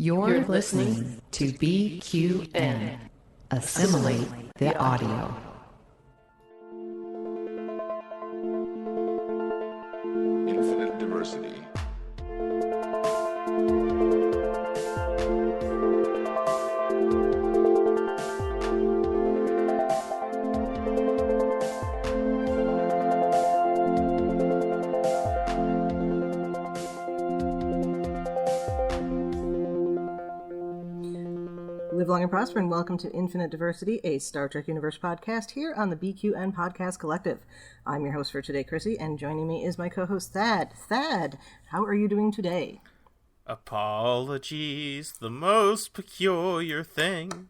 You're listening to BQN. Assimilate the audio. Infinite diversity. Live long and prosper, and welcome to Infinite Diversity, a Star Trek Universe podcast here on the BQN Podcast Collective. I'm your host for today, Chrissie, and joining me is my co-host, Thad. Thad, how are you doing today? Apologies, the most peculiar thing.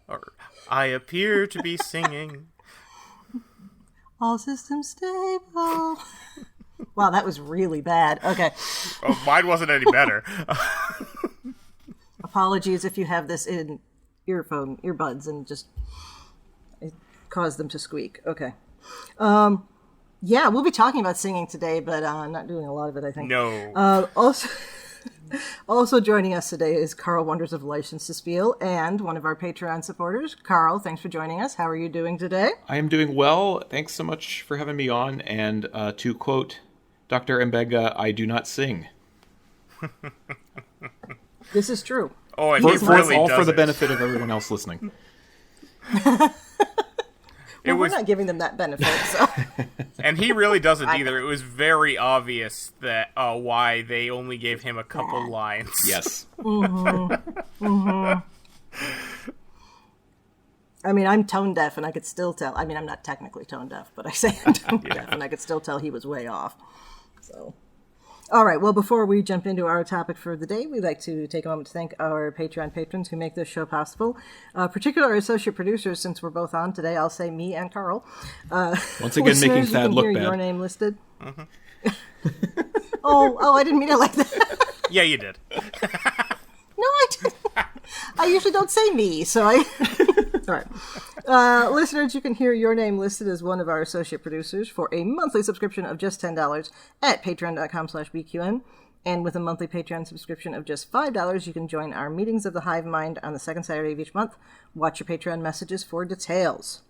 Or I appear to be singing. All systems stable. Wow, that was really bad. Okay. Oh, mine wasn't any better. Apologies if you have this in earbuds, and just it caused them to squeak. Okay. Yeah, we'll be talking about singing today, but not doing a lot of it, I think. No. Also joining us today is Carl Wonders of License to Spiel, and one of our Patreon supporters. Carl, thanks for joining us. How are you doing today? I am doing well. Thanks so much for having me on. And to quote Dr. Mbega, I do not sing. This is true. Oh, and he really all does for the it. benefit of everyone else listening. We're not giving them that benefit, so. And he really doesn't either. It was very obvious that why they only gave him a couple lines. Yes. I mean, I'm tone deaf, and I could still tell. I mean, I'm not technically tone deaf, but I say I'm tone deaf, and I could still tell he was way off. So, all right. Well, before we jump into our topic for the day, we'd like to take a moment to thank our Patreon patrons who make this show possible. Particularly our associate producers, since we're both on today. I'll say me and Carl. Once again, making Thad look bad. Your name listed. Oh, I didn't mean it like that. Yeah, you did. No, I didn't. I usually don't say me, so I... All right. Listeners, you can hear your name listed as one of our associate producers for a monthly subscription of just $10 at patreon.com/BQN. And with a monthly Patreon subscription of just $5, you can join our Meetings of the Hive Mind on the second Saturday of each month. Watch your Patreon messages for details.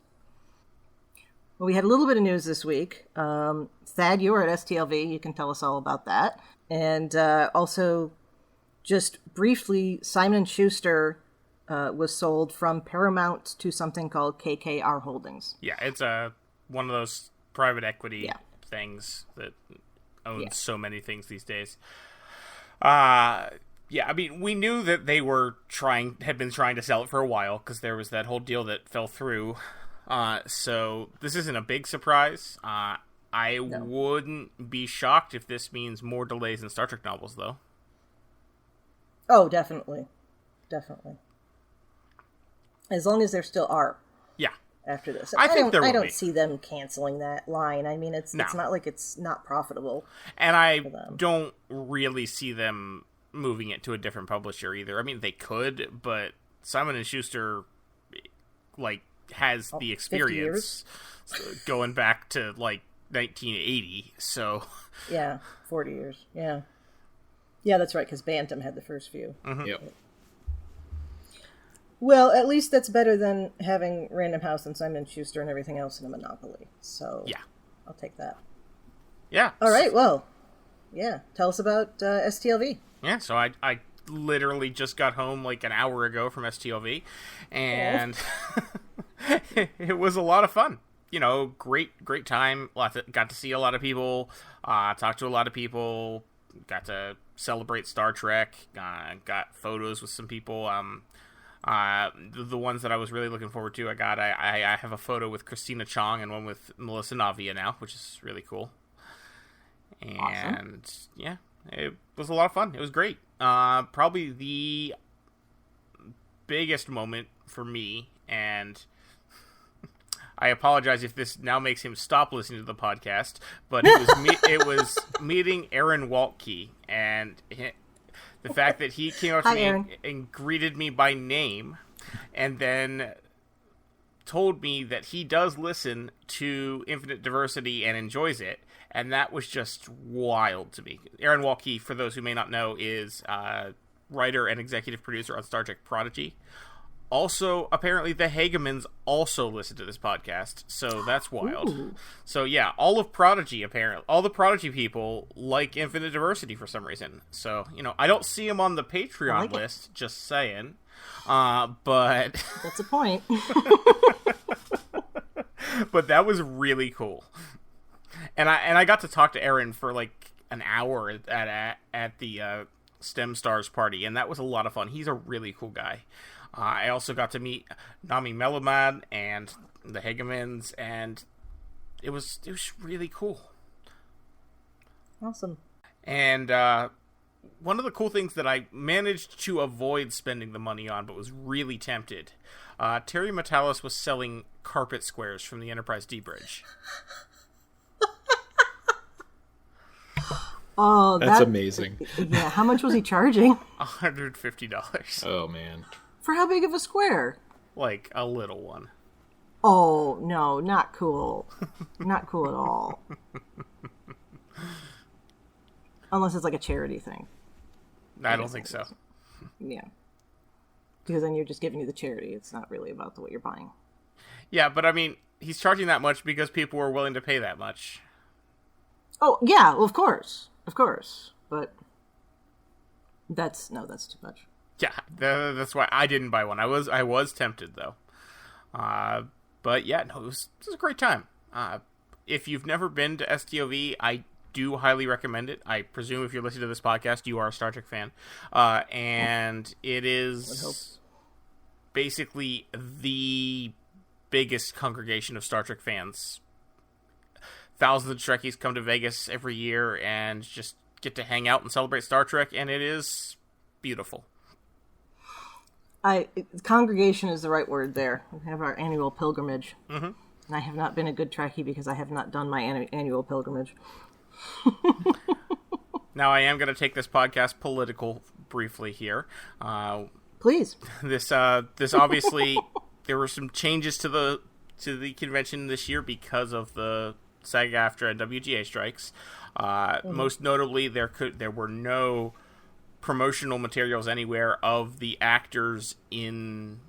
Well, we had a little bit of news this week. Thad, you were at STLV. You can tell us all about that. And also, just briefly, Simon & Schuster was sold from Paramount to something called KKR Holdings. Yeah, it's one of those private equity things that owns so many things these days. I mean, we knew that they had been trying to sell it for a while, because there was that whole deal that fell through. So this isn't a big surprise. I wouldn't be shocked if this means more delays in Star Trek novels, though. Oh, definitely. Definitely. As long as there still are. Yeah. After this. I don't see them canceling that line. I mean, it's not like it's not profitable. And I don't really see them moving it to a different publisher either. I mean, they could, but Simon & Schuster, has the experience going back to, 1980, so... Yeah, 40 years, yeah. Yeah, that's right, because Bantam had the first few. Mm-hmm. Yep. Well, at least that's better than having Random House and Simon & Schuster and everything else in a monopoly. So, yeah, I'll take that. Yeah. All right, well, yeah. Tell us about STLV. Yeah, so I literally just got home an hour ago from STLV, and it was a lot of fun. Great time. Got to see a lot of people, talk to a lot of people, got to celebrate Star Trek, got photos with some people. The ones that I was really looking forward to, I have a photo with Christina Chong and one with Melissa Navia now, which is really cool. And awesome. Yeah, it was a lot of fun. It was great. Probably the biggest moment for me, and I apologize if this now makes him stop listening to the podcast, but it was meeting Aaron Waltke, and the fact that he came up to me and greeted me by name, and then told me that he does listen to Infinite Diversity and enjoys it, and that was just wild to me. Aaron Waltke, for those who may not know, is writer and executive producer on Star Trek Prodigy. Also, apparently, the Hagemans also listen to this podcast, so that's wild. Ooh. So yeah, all of Prodigy, apparently, all the Prodigy people like Infinite Diversity for some reason. So, I don't see them on the Patreon list, just saying. But... That's a point. But that was really cool. And I got to talk to Aaron for like an hour at the STEM Stars party, and that was a lot of fun. He's a really cool guy. I also got to meet Nami Melamad and the Hagemans, and it was really cool. Awesome. And one of the cool things that I managed to avoid spending the money on, but was really tempted, Terry Matalas was selling carpet squares from the Enterprise D Bridge. Oh, that's amazing. Yeah, how much was he charging? $150. Oh, man. For how big of a square? Like a little one. Oh, no, not cool. Not cool at all. Unless it's like a charity thing. I don't think so. Yeah. Because then you're just giving you the charity. It's not really about what you're buying. Yeah, but I mean, he's charging that much because people were willing to pay that much. Oh, yeah, well, of course. Of course. But that's too much. Yeah, that's why I didn't buy one. I was tempted, though. But yeah, no, it was a great time. If you've never been to STOV, I do highly recommend it. I presume if you're listening to this podcast, you are a Star Trek fan. And it is basically the biggest congregation of Star Trek fans. Thousands of Trekkies come to Vegas every year and just get to hang out and celebrate Star Trek, and it is beautiful. Congregation is the right word there. We have our annual pilgrimage. Mm-hmm. And I have not been a good Trekkie because I have not done my annual pilgrimage. Now, I am going to take this podcast political briefly here. Please. This obviously, there were some changes to the convention this year because of the SAG-AFTRA and WGA strikes. Most notably, there were no promotional materials anywhere of the actors in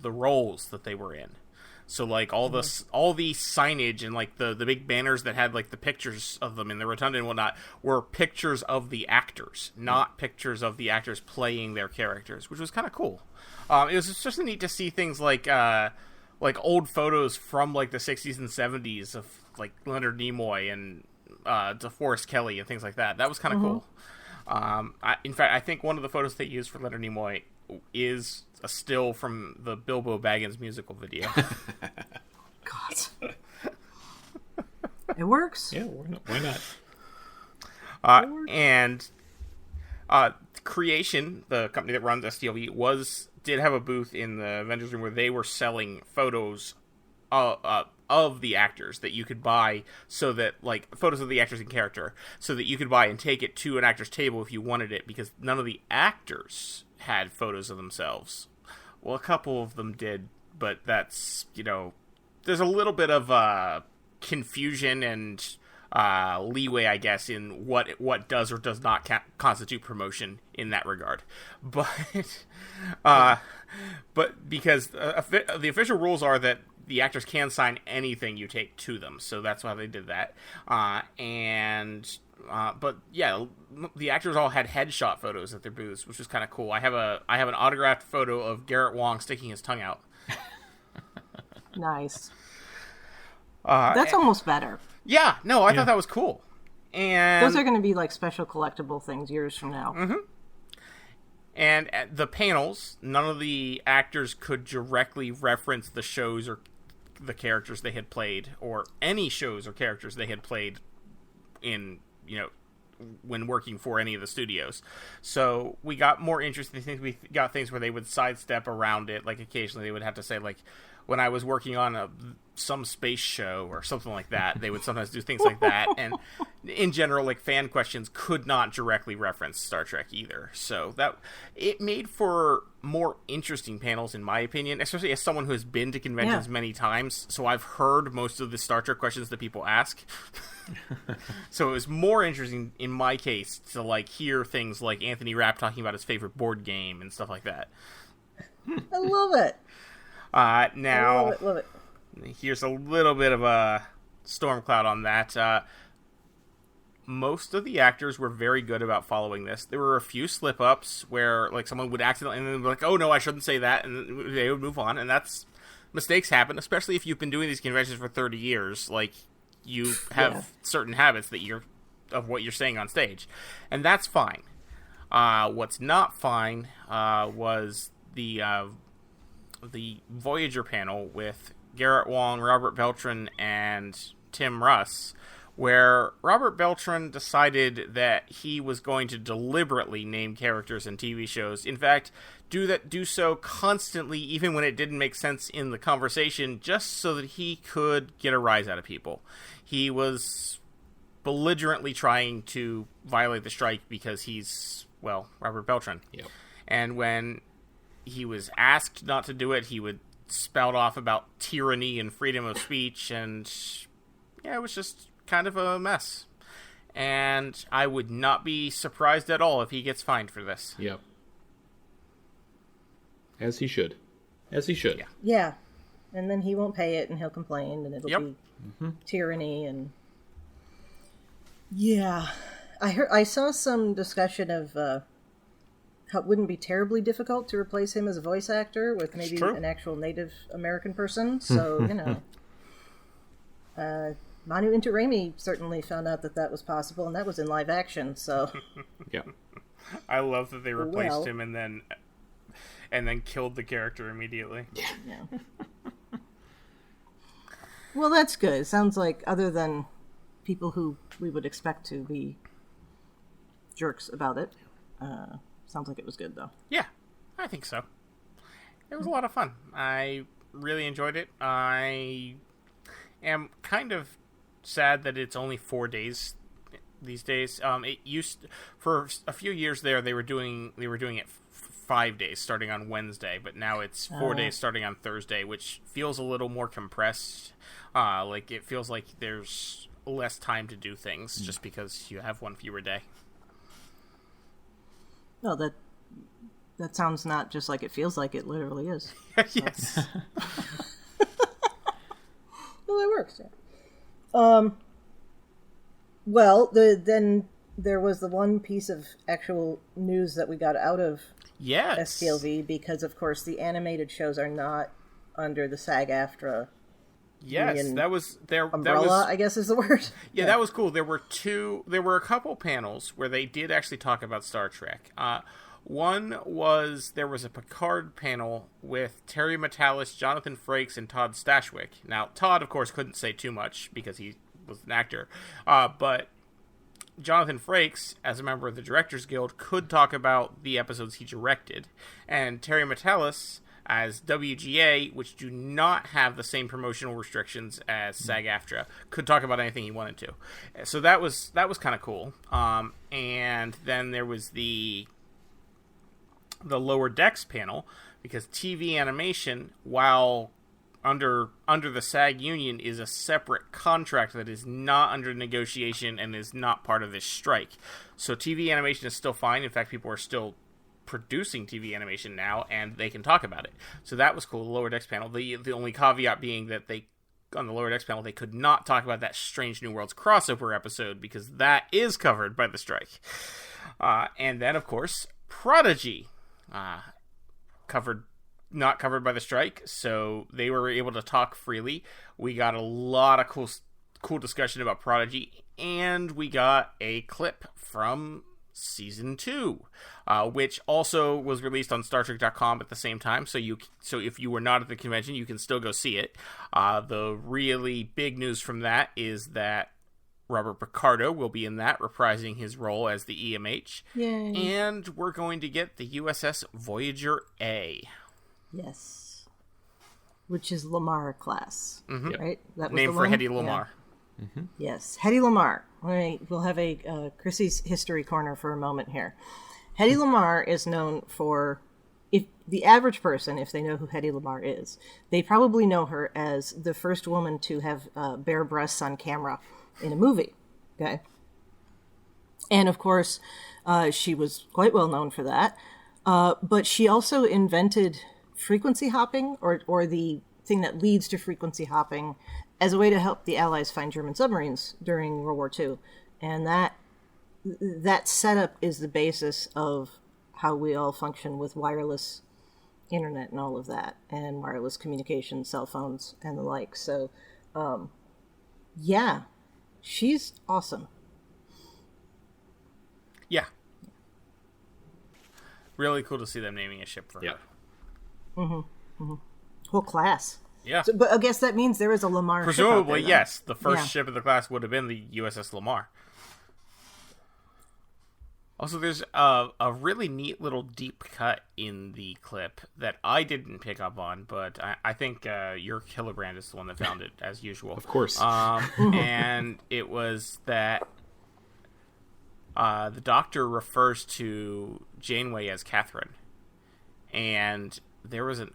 the roles that they were in. So like all the signage and like the big banners that had like the pictures of them in the rotunda and whatnot were pictures of the actors, not pictures of the actors playing their characters, which was kind of cool. It was just neat to see things like old photos from like the 60s and 70s of like Leonard Nimoy and DeForest Kelley and things like that. That was kind of cool. In fact, I think one of the photos they used for Leonard Nimoy is a still from the Bilbo Baggins musical video. God. It works. Yeah, why not? And Creation, the company that runs STLV, did have a booth in the Avengers Room where they were selling photos of the actors that you could buy, so that like photos of the actors in character, so that you could buy and take it to an actor's table if you wanted it, because none of the actors had photos of themselves. Well, a couple of them did, but that's, there's a little bit of confusion and leeway, I guess, in what does or does not constitute promotion in that regard. But because the official rules are that the actors can sign anything you take to them, so that's why they did that. But yeah, the actors all had headshot photos at their booths, which was kind of cool. I have an autographed photo of Garrett Wong sticking his tongue out. Nice. That's almost better. Yeah, no, I thought that was cool. And those are going to be like special collectible things years from now. Mm-hmm. And at the panels, none of the actors could directly reference the shows or the characters they had played, or any shows or characters they had played in, when working for any of the studios. So we got more interesting things. We got things where they would sidestep around it. Like occasionally they would have to say, like, when I was working on some space show or something like that, they would sometimes do things like that. And in general, like, fan questions could not directly reference Star Trek either. So that it made for more interesting panels, in my opinion, especially as someone who has been to conventions many times. So I've heard most of the Star Trek questions that people ask. So it was more interesting, in my case, to like hear things like Anthony Rapp talking about his favorite board game and stuff like that. I love it. Now, love it. Here's a little bit of a storm cloud on that. Most of the actors were very good about following this. There were a few slip-ups where like someone would accidentally, and then be like, oh no, I shouldn't say that, and they would move on, and mistakes happen, especially if you've been doing these conventions for 30 years. Like, you have certain habits of what you're saying on stage, and that's fine. What's not fine was the Voyager panel with Garrett Wang, Robert Beltran, and Tim Russ, where Robert Beltran decided that he was going to deliberately name characters in TV shows. In fact, do so constantly, even when it didn't make sense in the conversation, just so that he could get a rise out of people. He was belligerently trying to violate the strike because he's, well, Robert Beltran. Yep. And when he was asked not to do it, he would spout off about tyranny and freedom of speech, and it was just kind of a mess. And I would not be surprised at all if he gets fined for this. Yep. As he should. Yeah. And then he won't pay it, and he'll complain, and it'll be tyranny. And I saw some discussion of how it wouldn't be terribly difficult to replace him as a voice actor with maybe an actual Native American person. So Manu Intiraymi certainly found out that was possible, and that was in live action. So yeah, I love that they replaced him and then killed the character immediately. Yeah. Well, that's good. It sounds like, other than people who we would expect to be jerks about it, sounds like it was good, though. Yeah, I think so. It was a lot of fun. I really enjoyed it. I am kind of sad that it's only 4 days these days. It used, for a few years there, they were doing it 5 days starting on Wednesday, but now it's 4 days starting on Thursday, which feels a little more compressed. Like, it feels like there's less time to do things just because you have one fewer day. No, that sounds not just like it feels like, it literally is. Yes. Well, that works. Yeah. Well, then there was the one piece of actual news that we got out of STLV, because, of course, the animated shows are not under the SAG-AFTRA. Yes, that was their umbrella, I guess is the word. Yeah, that was cool. There were a couple panels where they did actually talk about Star Trek. One was, there was a Picard panel with Terry Matalas, Jonathan Frakes, and Todd Stashwick. Now, Todd, of course, couldn't say too much because he was an actor, but Jonathan Frakes, as a member of the Directors Guild, could talk about the episodes he directed. And Terry Matalas, as WGA, which do not have the same promotional restrictions as SAG-AFTRA, could talk about anything he wanted to. So that was kind of cool. And then there was the Lower Decks panel, because TV animation, while under the SAG union, is a separate contract that is not under negotiation and is not part of this strike. So TV animation is still fine. In fact, people are still producing TV animation now, and they can talk about it. So that was cool, the Lower Decks panel. The only caveat being that on the Lower Decks panel, they could not talk about that Strange New Worlds crossover episode, because that is covered by the strike. And then, of course, Prodigy, not covered by the strike, so they were able to talk freely. We got a lot of cool discussion about Prodigy, and we got a clip from Season 2, which also was released on StarTrek.com at the same time, so if you were not at the convention, you can still go see it. The really big news from that is that Robert Picardo will be in that, reprising his role as the EMH. Yay. And we're going to get the USS Voyager A. Yes. Which is Lamar class, right? That was named for Hedy Lamarr. Yeah. Mm-hmm. Yes, Hedy Lamarr. All right, we'll have a Chrissie's history corner for a moment here. Hedy Lamarr is known for, if the average person, if they know who Hedy Lamarr is, they probably know her as the first woman to have bare breasts on camera in a movie. Okay. And of course, she was quite well known for that. But she also invented frequency hopping, or the thing that leads to frequency hopping, as a way to help the Allies find German submarines during World War II. And that setup is the basis of how we all function with wireless internet and all of that, and wireless communication, cell phones, and the like. So, yeah, she's awesome. Yeah. Really cool to see them naming a ship for her. Whole class. Yeah. So, but I guess that means there is a Lamarr ship out Presumably, there, yes. The first ship of the class would have been the USS Lamarr. Also, there's a really neat little deep cut in the clip that I didn't pick up on, but I think your Hildebrand is the one that found it, as usual. Of course. And it was that the Doctor refers to Janeway as Catherine. And there was an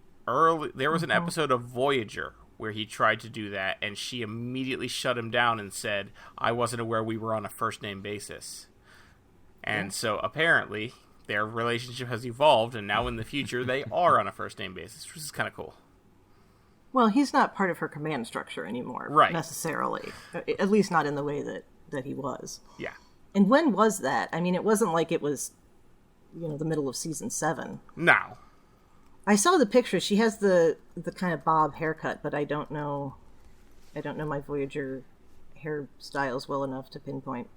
episode of Voyager where he tried to do that, and she immediately shut him down and said, "I wasn't aware we were on a first-name basis." And so apparently their relationship has evolved, and now in the future they are on a first-name basis, which is kind of cool. Well, he's not part of her command structure anymore, right? Necessarily, at least not in the way that he was. Yeah. And when was that? I mean, it wasn't like it was, the middle of season 7. No. I saw the picture. She has the kind of bob haircut, but I don't know my Voyager hairstyles well enough to pinpoint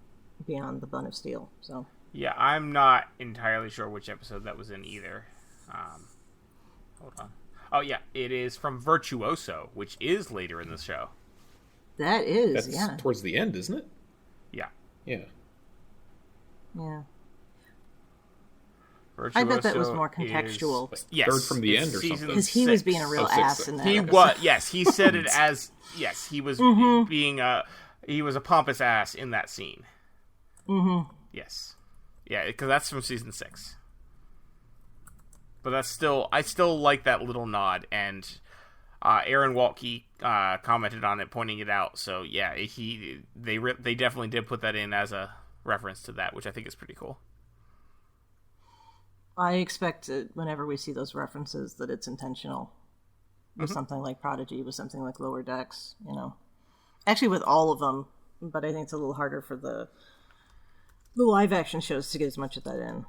beyond the bun of steel. So yeah, I'm not entirely sure which episode that was in either. Hold on. Oh yeah, it is from Virtuoso, which is later in the show. That's towards the end, isn't it? Yeah. Yeah. Virtuoso, I bet that was more contextual. Yes, third from the end or something. Because he was being a real ass in that He episode. was. Yes, he said it as he was being he was a pompous ass in that scene. Mm-hmm. Yes. Yeah, because that's from season 6. But I still like that little nod, and Aaron Waltke commented on it, pointing it out. So yeah, they definitely did put that in as a reference to that, which I think is pretty cool. I expect whenever we see those references that it's intentional. With something like Prodigy, with something like Lower Decks, Actually, with all of them, but I think it's a little harder for the live action shows to get as much of that in.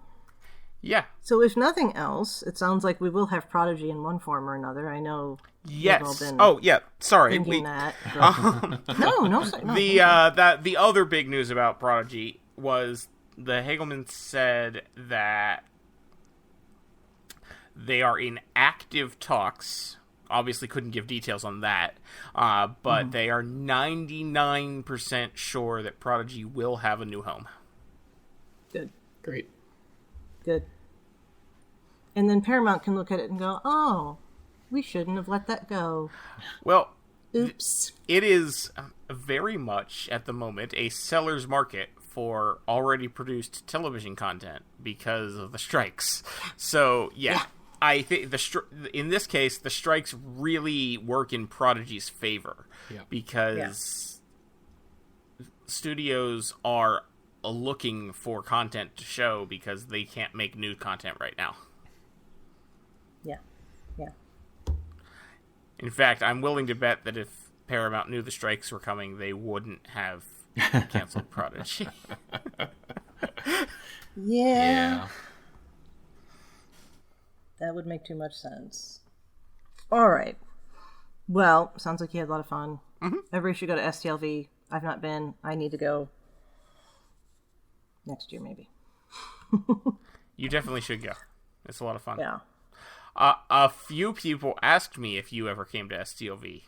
Yeah. So if nothing else, it sounds like we will have Prodigy in one form or another. I know. Yes. All been oh yeah. Sorry. That, but... no. The other big news about Prodigy was the Hagelman said that they are in active talks. Obviously couldn't give details on that, but they are 99% sure that Prodigy will have a new home. Good. Great. Good. And then Paramount can look at it and go, oh, we shouldn't have let that go. Well, oops. It is very much, at the moment, a seller's market for already produced television content because of the strikes. So, yeah. I think in this case, the strikes really work in Prodigy's favor because studios are looking for content to show because they can't make new content right now. Yeah. In fact, I'm willing to bet that if Paramount knew the strikes were coming, they wouldn't have canceled Prodigy. Yeah. That would make too much sense. All right. Well, sounds like you had a lot of fun. Mm-hmm. Everybody should go to STLV. I've not been. I need to go next year, maybe. You definitely should go. It's a lot of fun. Yeah. A few people asked me if you ever came to STLV.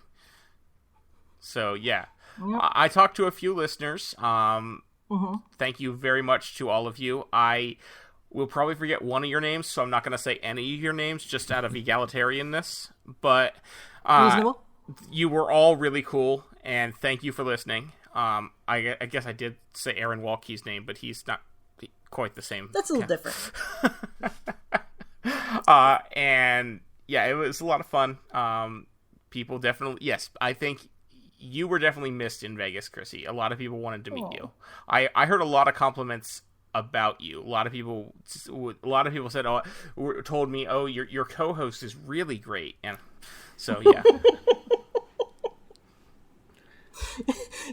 So, yeah. Yep. I talked to a few listeners. Thank you very much to all of you. I will probably forget one of your names, so I'm not going to say any of your names just out of egalitarianness. But reasonable. You were all really cool, and thank you for listening. I guess I did say Aaron Waltke's name, but he's not quite the same. That's a little different. And yeah, it was a lot of fun. People definitely, yes, I think you were definitely missed in Vegas, Chrissie. A lot of people wanted to meet you. I heard a lot of compliments about you. A lot of people said, told me, oh, your co-host is really great. And so, yeah.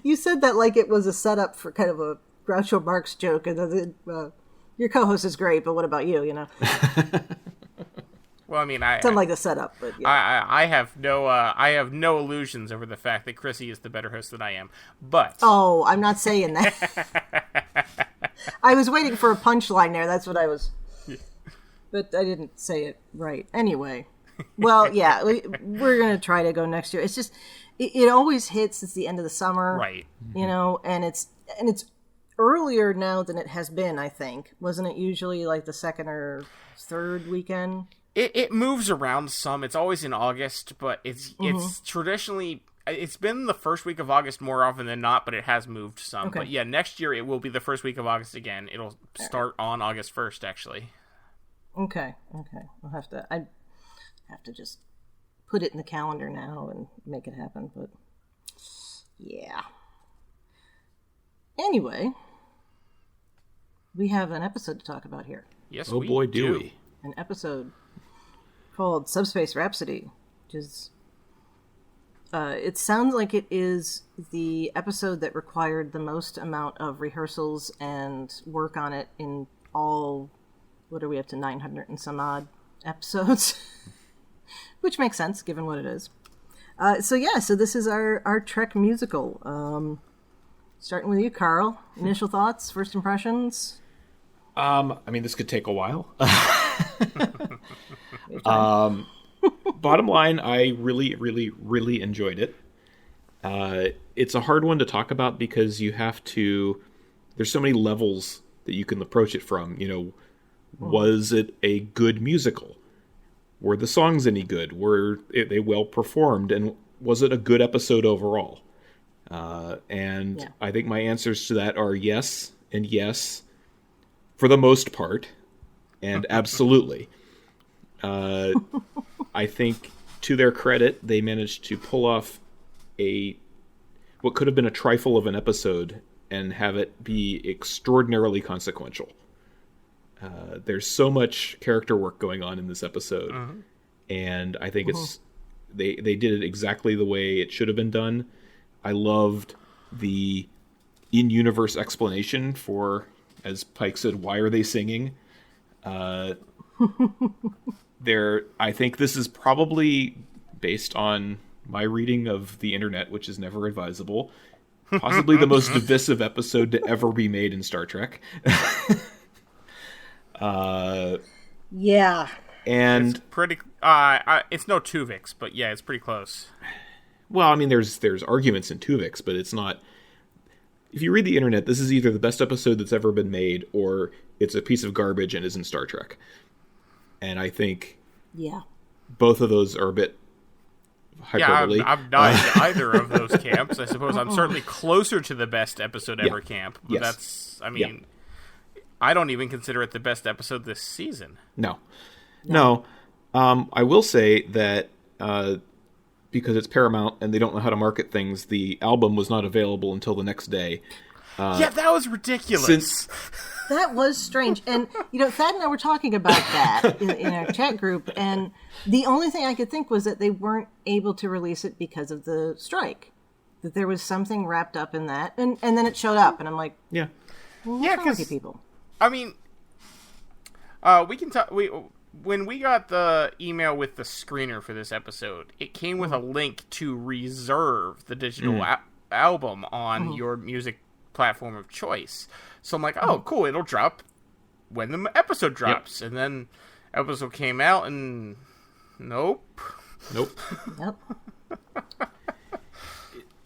You said that like it was a setup for kind of a Groucho Marx joke, and then your co-host is great, but what about you? You know. Well, I mean, I sound like a setup, but yeah. I have no illusions over the fact that Chrissie is the better host than I am. But I'm not saying that. I was waiting for a punchline there. That's what I was. But I didn't say it right. Anyway, well, yeah, we're gonna try to go next year. It's just it always hits. It's the end of the summer, right? You know, and it's earlier now than it has been. I think wasn't it usually like the second or third weekend? It moves around some. It's always in August, but it's traditionally it's been the first week of August more often than not, but it has moved some. Okay. But yeah, next year it will be the first week of August again. It'll start on August 1st, actually. Okay. I have to just put it in the calendar now and make it happen. But yeah. Anyway, we have an episode to talk about here. Yes, oh boy, do we! An episode called Subspace Rhapsody, which is it sounds like it is the episode that required the most amount of rehearsals and work on it in all, what are we up to, 900 and some odd episodes? Which makes sense, given what it is. So this is our Trek musical. Starting with you, Carl. Initial thoughts, first impressions? I mean, this could take a while. Bottom line, I really, really, really enjoyed it. It's a hard one to talk about because there's so many levels that you can approach it from. You know, was it a good musical? Were the songs any good? Were they well performed? And was it a good episode overall? I think my answers to that are yes and yes, for the most part, and absolutely. I think, to their credit, they managed to pull off what could have been a trifle of an episode and have it be extraordinarily consequential. There's so much character work going on in this episode, and I think they did it exactly the way it should have been done. I loved the in-universe explanation for, as Pike said, why are they singing? I think this is probably based on my reading of the internet, which is never advisable, possibly the most divisive episode to ever be made in Star Trek. Yeah. And it's pretty. It's no Tuvix, but yeah, it's pretty close. Well, I mean, there's arguments in Tuvix, but it's not. If you read the internet, this is either the best episode that's ever been made, or it's a piece of garbage and isn't Star Trek. And I think, both of those are a bit hyperbole. Yeah, I'm not in either of those camps. I suppose I'm certainly closer to the best episode ever camp. But that's, I mean, I don't even consider it the best episode this season. No. I will say that because it's Paramount and they don't know how to market things, the album was not available until the next day. That was ridiculous. That was strange. And, Thad and I were talking about that in our chat group, and the only thing I could think was that they weren't able to release it because of the strike. That there was something wrapped up in that, and then it showed up, and I'm like, yeah, what's wrong with you people? I mean, we can talk. When we got the email with the screener for this episode, it came with a link to reserve the digital album on your music platform of choice. So I'm like, oh, cool, it'll drop when the episode drops. Yep. And then episode came out, and nope. Yep.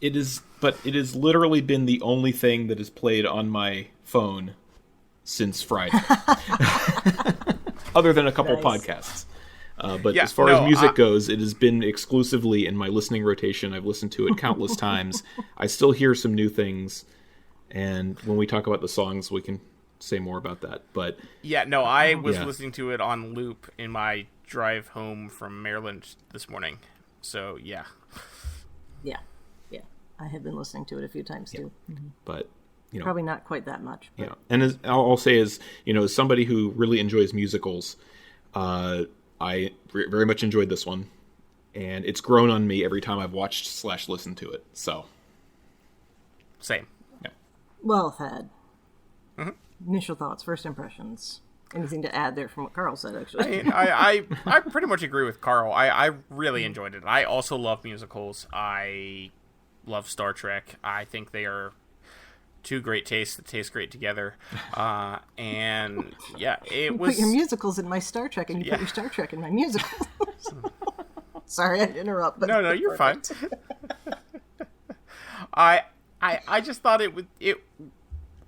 It has literally been the only thing that is played on my phone since Friday. Other than a couple podcasts. But as far as music goes, it has been exclusively in my listening rotation. I've listened to it countless times. I still hear some new things. And when we talk about the songs, we can say more about that. But I was listening to it on loop in my drive home from Maryland this morning. So, yeah. Yeah. I have been listening to it a few times, too. Mm-hmm. But, you know. Probably not quite that much. But. Yeah. And I'll say as somebody who really enjoys musicals, I very much enjoyed this one. And it's grown on me every time I've watched / listened to it. So. Same. Yeah. Well, Thad. Mm-hmm. Initial thoughts, first impressions. Anything to add there from what Carl said, actually? I pretty much agree with Carl. I really enjoyed it. I also love musicals. I love Star Trek. I think they are two great tastes that taste great together. And yeah, you put your musicals in my Star Trek, and you put your Star Trek in my musicals. Sorry, I interrupt. But no, you're fine. I just thought it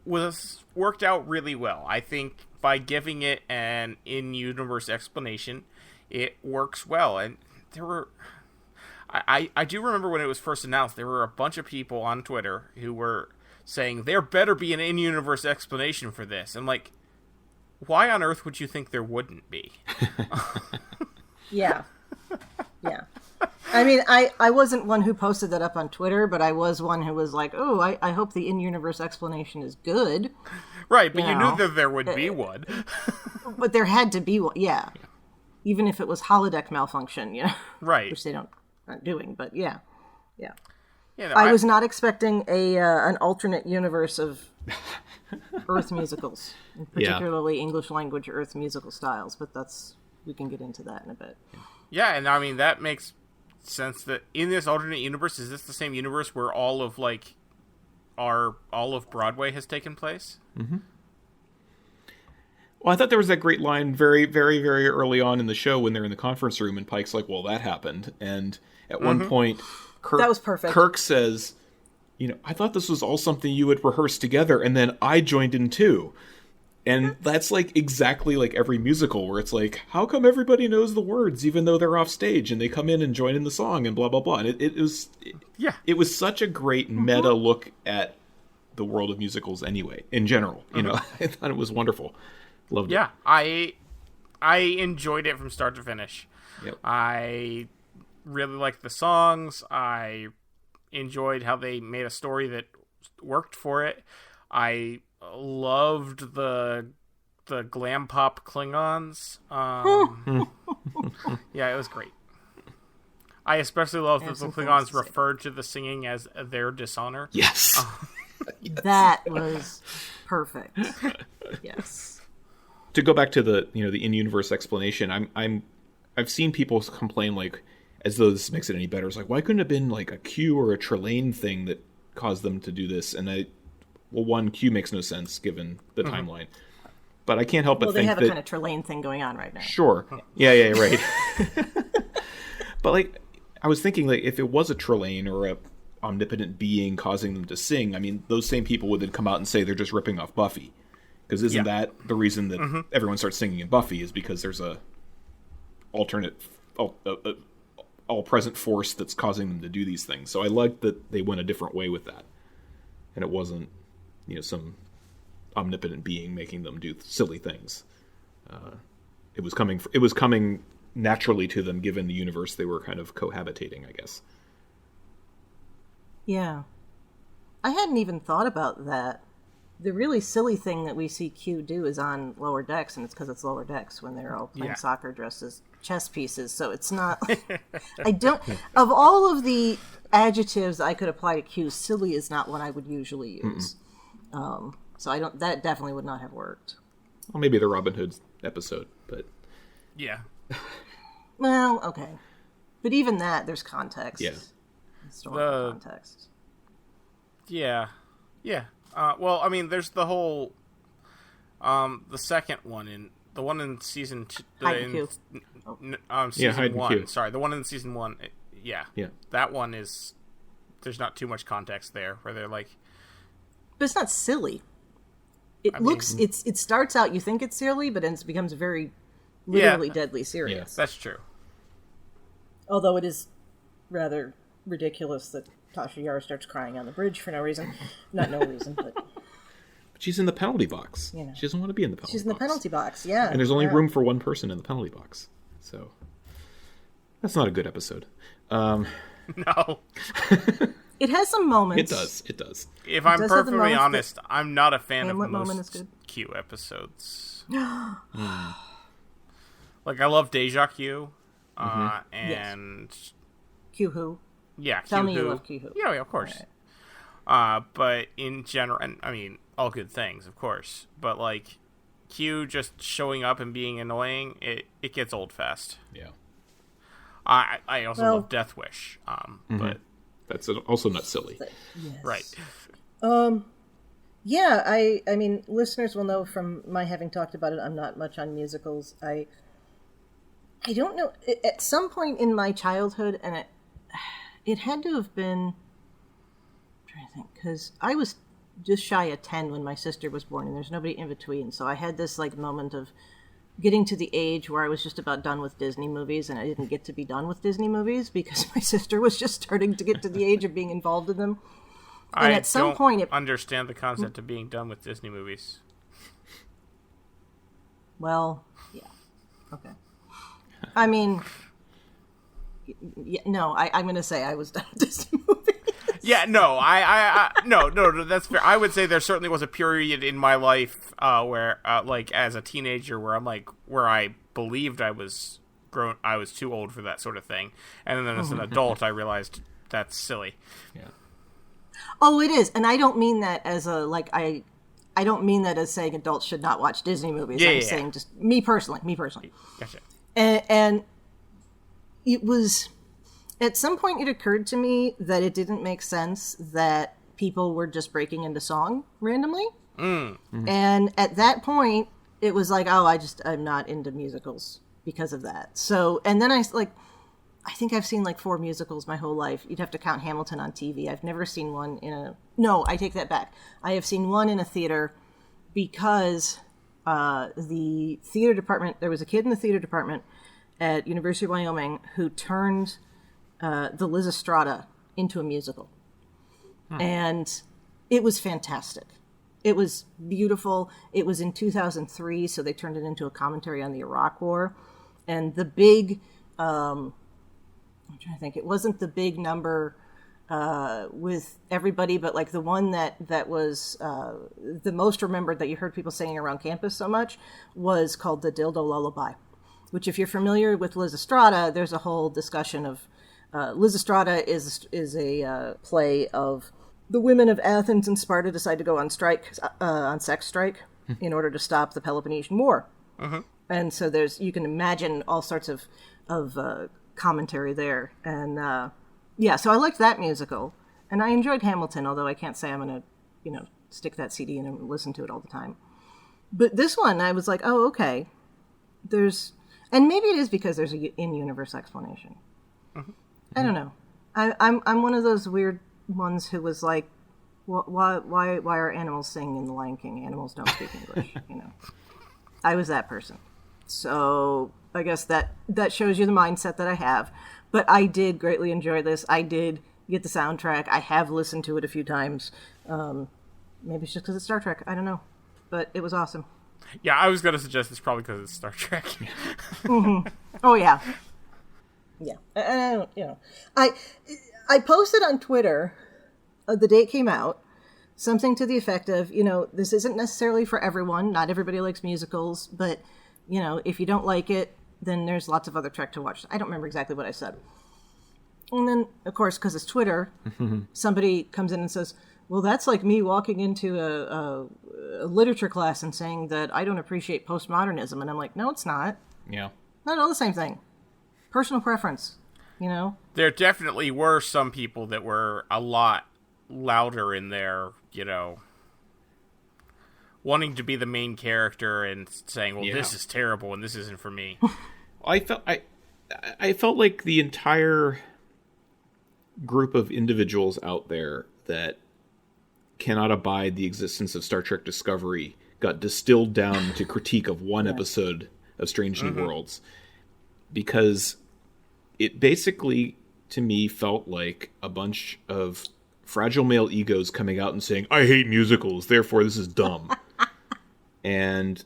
was worked out really well. I think by giving it an in-universe explanation, it works well. And there were... I do remember when it was first announced, there were a bunch of people on Twitter who were saying, there better be an in-universe explanation for this. And, like, why on earth would you think there wouldn't be? Yeah. I mean, I wasn't one who posted that up on Twitter, but I was one who was like, oh, I hope the in-universe explanation is good. Right, but you knew that there would be one. But there had to be one, yeah. Even if it was holodeck malfunction, Right. Which they aren't doing, but yeah. No, I was not expecting an alternate universe of Earth musicals, and particularly English language Earth musical styles, but we can get into that in a bit. Yeah, and I mean, that makes sense that in this alternate universe, is this the same universe where all of Broadway has taken place? Mm-hmm. Well, I thought there was that great line very, very, very early on in the show when they're in the conference room, and Pike's like, well, that happened. And at one point, that was perfect. Kirk says, I thought this was all something you had rehearsed together, and then I joined in too. And that's like exactly like every musical where it's like, how come everybody knows the words even though they're off stage and they come in and join in the song and blah, blah, blah. And it was such a great meta look at the world of musicals anyway, in general. I thought it was wonderful. Loved it. Yeah, I enjoyed it from start to finish. Yep. I really liked the songs. I enjoyed how they made a story that worked for it. I loved the glam pop Klingons. Yeah, it was great. I especially loved that the Klingons referred to the singing as their dishonor. Yes. That was perfect. Yes. To go back to the the in-universe explanation, I've seen people complain like as though this makes it any better. It's like, why couldn't it have been like a Q or a Trelane thing that caused them to do this? And one, Q makes no sense given the timeline. But I can't help but think that... Well, they have a kind of Trelane thing going on right now. Sure. Yeah, right. But, like, I was thinking, like, if it was a Trelane or a omnipotent being causing them to sing, I mean, those same people would then come out and say they're just ripping off Buffy. Because isn't that the reason that everyone starts singing in Buffy is because there's a alternate, all-present force that's causing them to do these things. So I liked that they went a different way with that. And it wasn't, some omnipotent being making them do silly things. It was coming naturally to them given the universe they were kind of cohabitating, I guess. Yeah. I hadn't even thought about that. The really silly thing that we see Q do is on Lower Decks, and it's because it's Lower Decks when they're all playing soccer dressed as chess pieces, so it's not... Of all of the adjectives I could apply to Q, silly is not one I would usually use. So that definitely would not have worked. Well, maybe the Robin Hood episode, but... Yeah. Well, okay. But even that, there's context. Yeah. Historical context. Yeah. Well, I mean, there's the whole... the second one, the one in season 2... season 1. Sorry, the one in season 1. Yeah. That one is... There's not too much context there, where they're like... But it's not silly. It starts out, you think it's silly, but then it becomes very, literally deadly serious. Yeah, that's true. Although it is rather ridiculous that Tasha Yar starts crying on the bridge for no reason. Not no reason, but... But she's in the penalty box. She doesn't want to be in the penalty box. She's in the penalty box, yeah. And there's only room for one person in the penalty box. So that's not a good episode. No. It has some moments. It does. If I'm does have the perfectly moments honest, I'm not a fan of Hamlet moment is most good. Q episodes. Like, I love Deja Q, and... Q who? Yeah, Tell Q me who. you love Q who. Yeah, of course. But in general, and I mean, all good things, of course. But, like, Q just showing up and being annoying, it gets old fast. Yeah. I also love Death Wish, but... That's also not silly. Yes. Right. Yeah, I mean, listeners will know from my having talked about it, I'm not much on musicals. I don't know. At some point in my childhood, and it had to have been... I'm trying to think, because I was just shy of 10 when my sister was born, and there's nobody in between. So I had this like moment of getting to the age where I was just about done with Disney movies, and I didn't get to be done with Disney movies because my sister was just starting to get to the age of being involved in them. And at some point, it understand the concept of being done with Disney movies. Well, yeah, okay. I mean, no, I'm going to say I was done with Disney movies. Yeah, no, no, that's fair. I would say there certainly was a period in my life where, like, as a teenager, where I believed I was too old for that sort of thing, and then as an adult, I realized that's silly. Yeah. Oh, it is, and I don't mean that as a like I don't mean that as saying adults should not watch Disney movies. I'm saying just me personally. Gotcha. And it was. At some point, it occurred to me that it didn't make sense that people were just breaking into song randomly. And at that point, it was like, oh, I'm not into musicals because of that. So, and then I think I've seen like 4 musicals my whole life. You'd have to count Hamilton on TV. I've never seen one no, I take that back. I have seen one in a theater because the theater department, there was a kid in the theater department at University of Wyoming who turned the Lysistrata into a musical. And it was fantastic. It was beautiful. It was in 2003, so they turned it into a commentary on the Iraq War. And the big, I'm trying to think, it wasn't the big number with everybody, but like the one that was the most remembered that you heard people singing around campus so much was called the Dildo Lullaby, which if you're familiar with Lysistrata, there's a whole discussion of Lysistrata is a play of the women of Athens and Sparta decide to go on sex strike, in order to stop the Peloponnesian War. And so you can imagine all sorts of commentary there. And so I liked that musical, and I enjoyed Hamilton, although I can't say I'm going to, stick that CD in and listen to it all the time. But this one, I was like, oh, okay. And maybe it is because there's an in-universe explanation. I don't know. I'm one of those weird ones who was like, why are animals singing in The Lion King? Animals don't speak English, I was that person. So I guess that shows you the mindset that I have. But I did greatly enjoy this. I did get the soundtrack. I have listened to it a few times. Maybe it's just because it's Star Trek. I don't know. But it was awesome. Yeah, I was going to suggest it's probably because it's Star Trek. Oh, yeah. Yeah, and I posted on Twitter the day it came out, something to the effect of, this isn't necessarily for everyone. Not everybody likes musicals, but, if you don't like it, then there's lots of other Trek to watch. I don't remember exactly what I said. And then, of course, because it's Twitter, somebody comes in and says, well, that's like me walking into a literature class and saying that I don't appreciate postmodernism. And I'm like, no, it's not. Yeah. Not all the same thing. Personal preference, There definitely were some people that were a lot louder in their, wanting to be the main character and saying, well, this is terrible and this isn't for me. I felt like the entire group of individuals out there that cannot abide the existence of Star Trek Discovery got distilled down to critique of one episode of Strange New Worlds. Because it basically, to me, felt like a bunch of fragile male egos coming out and saying, I hate musicals, therefore this is dumb. And,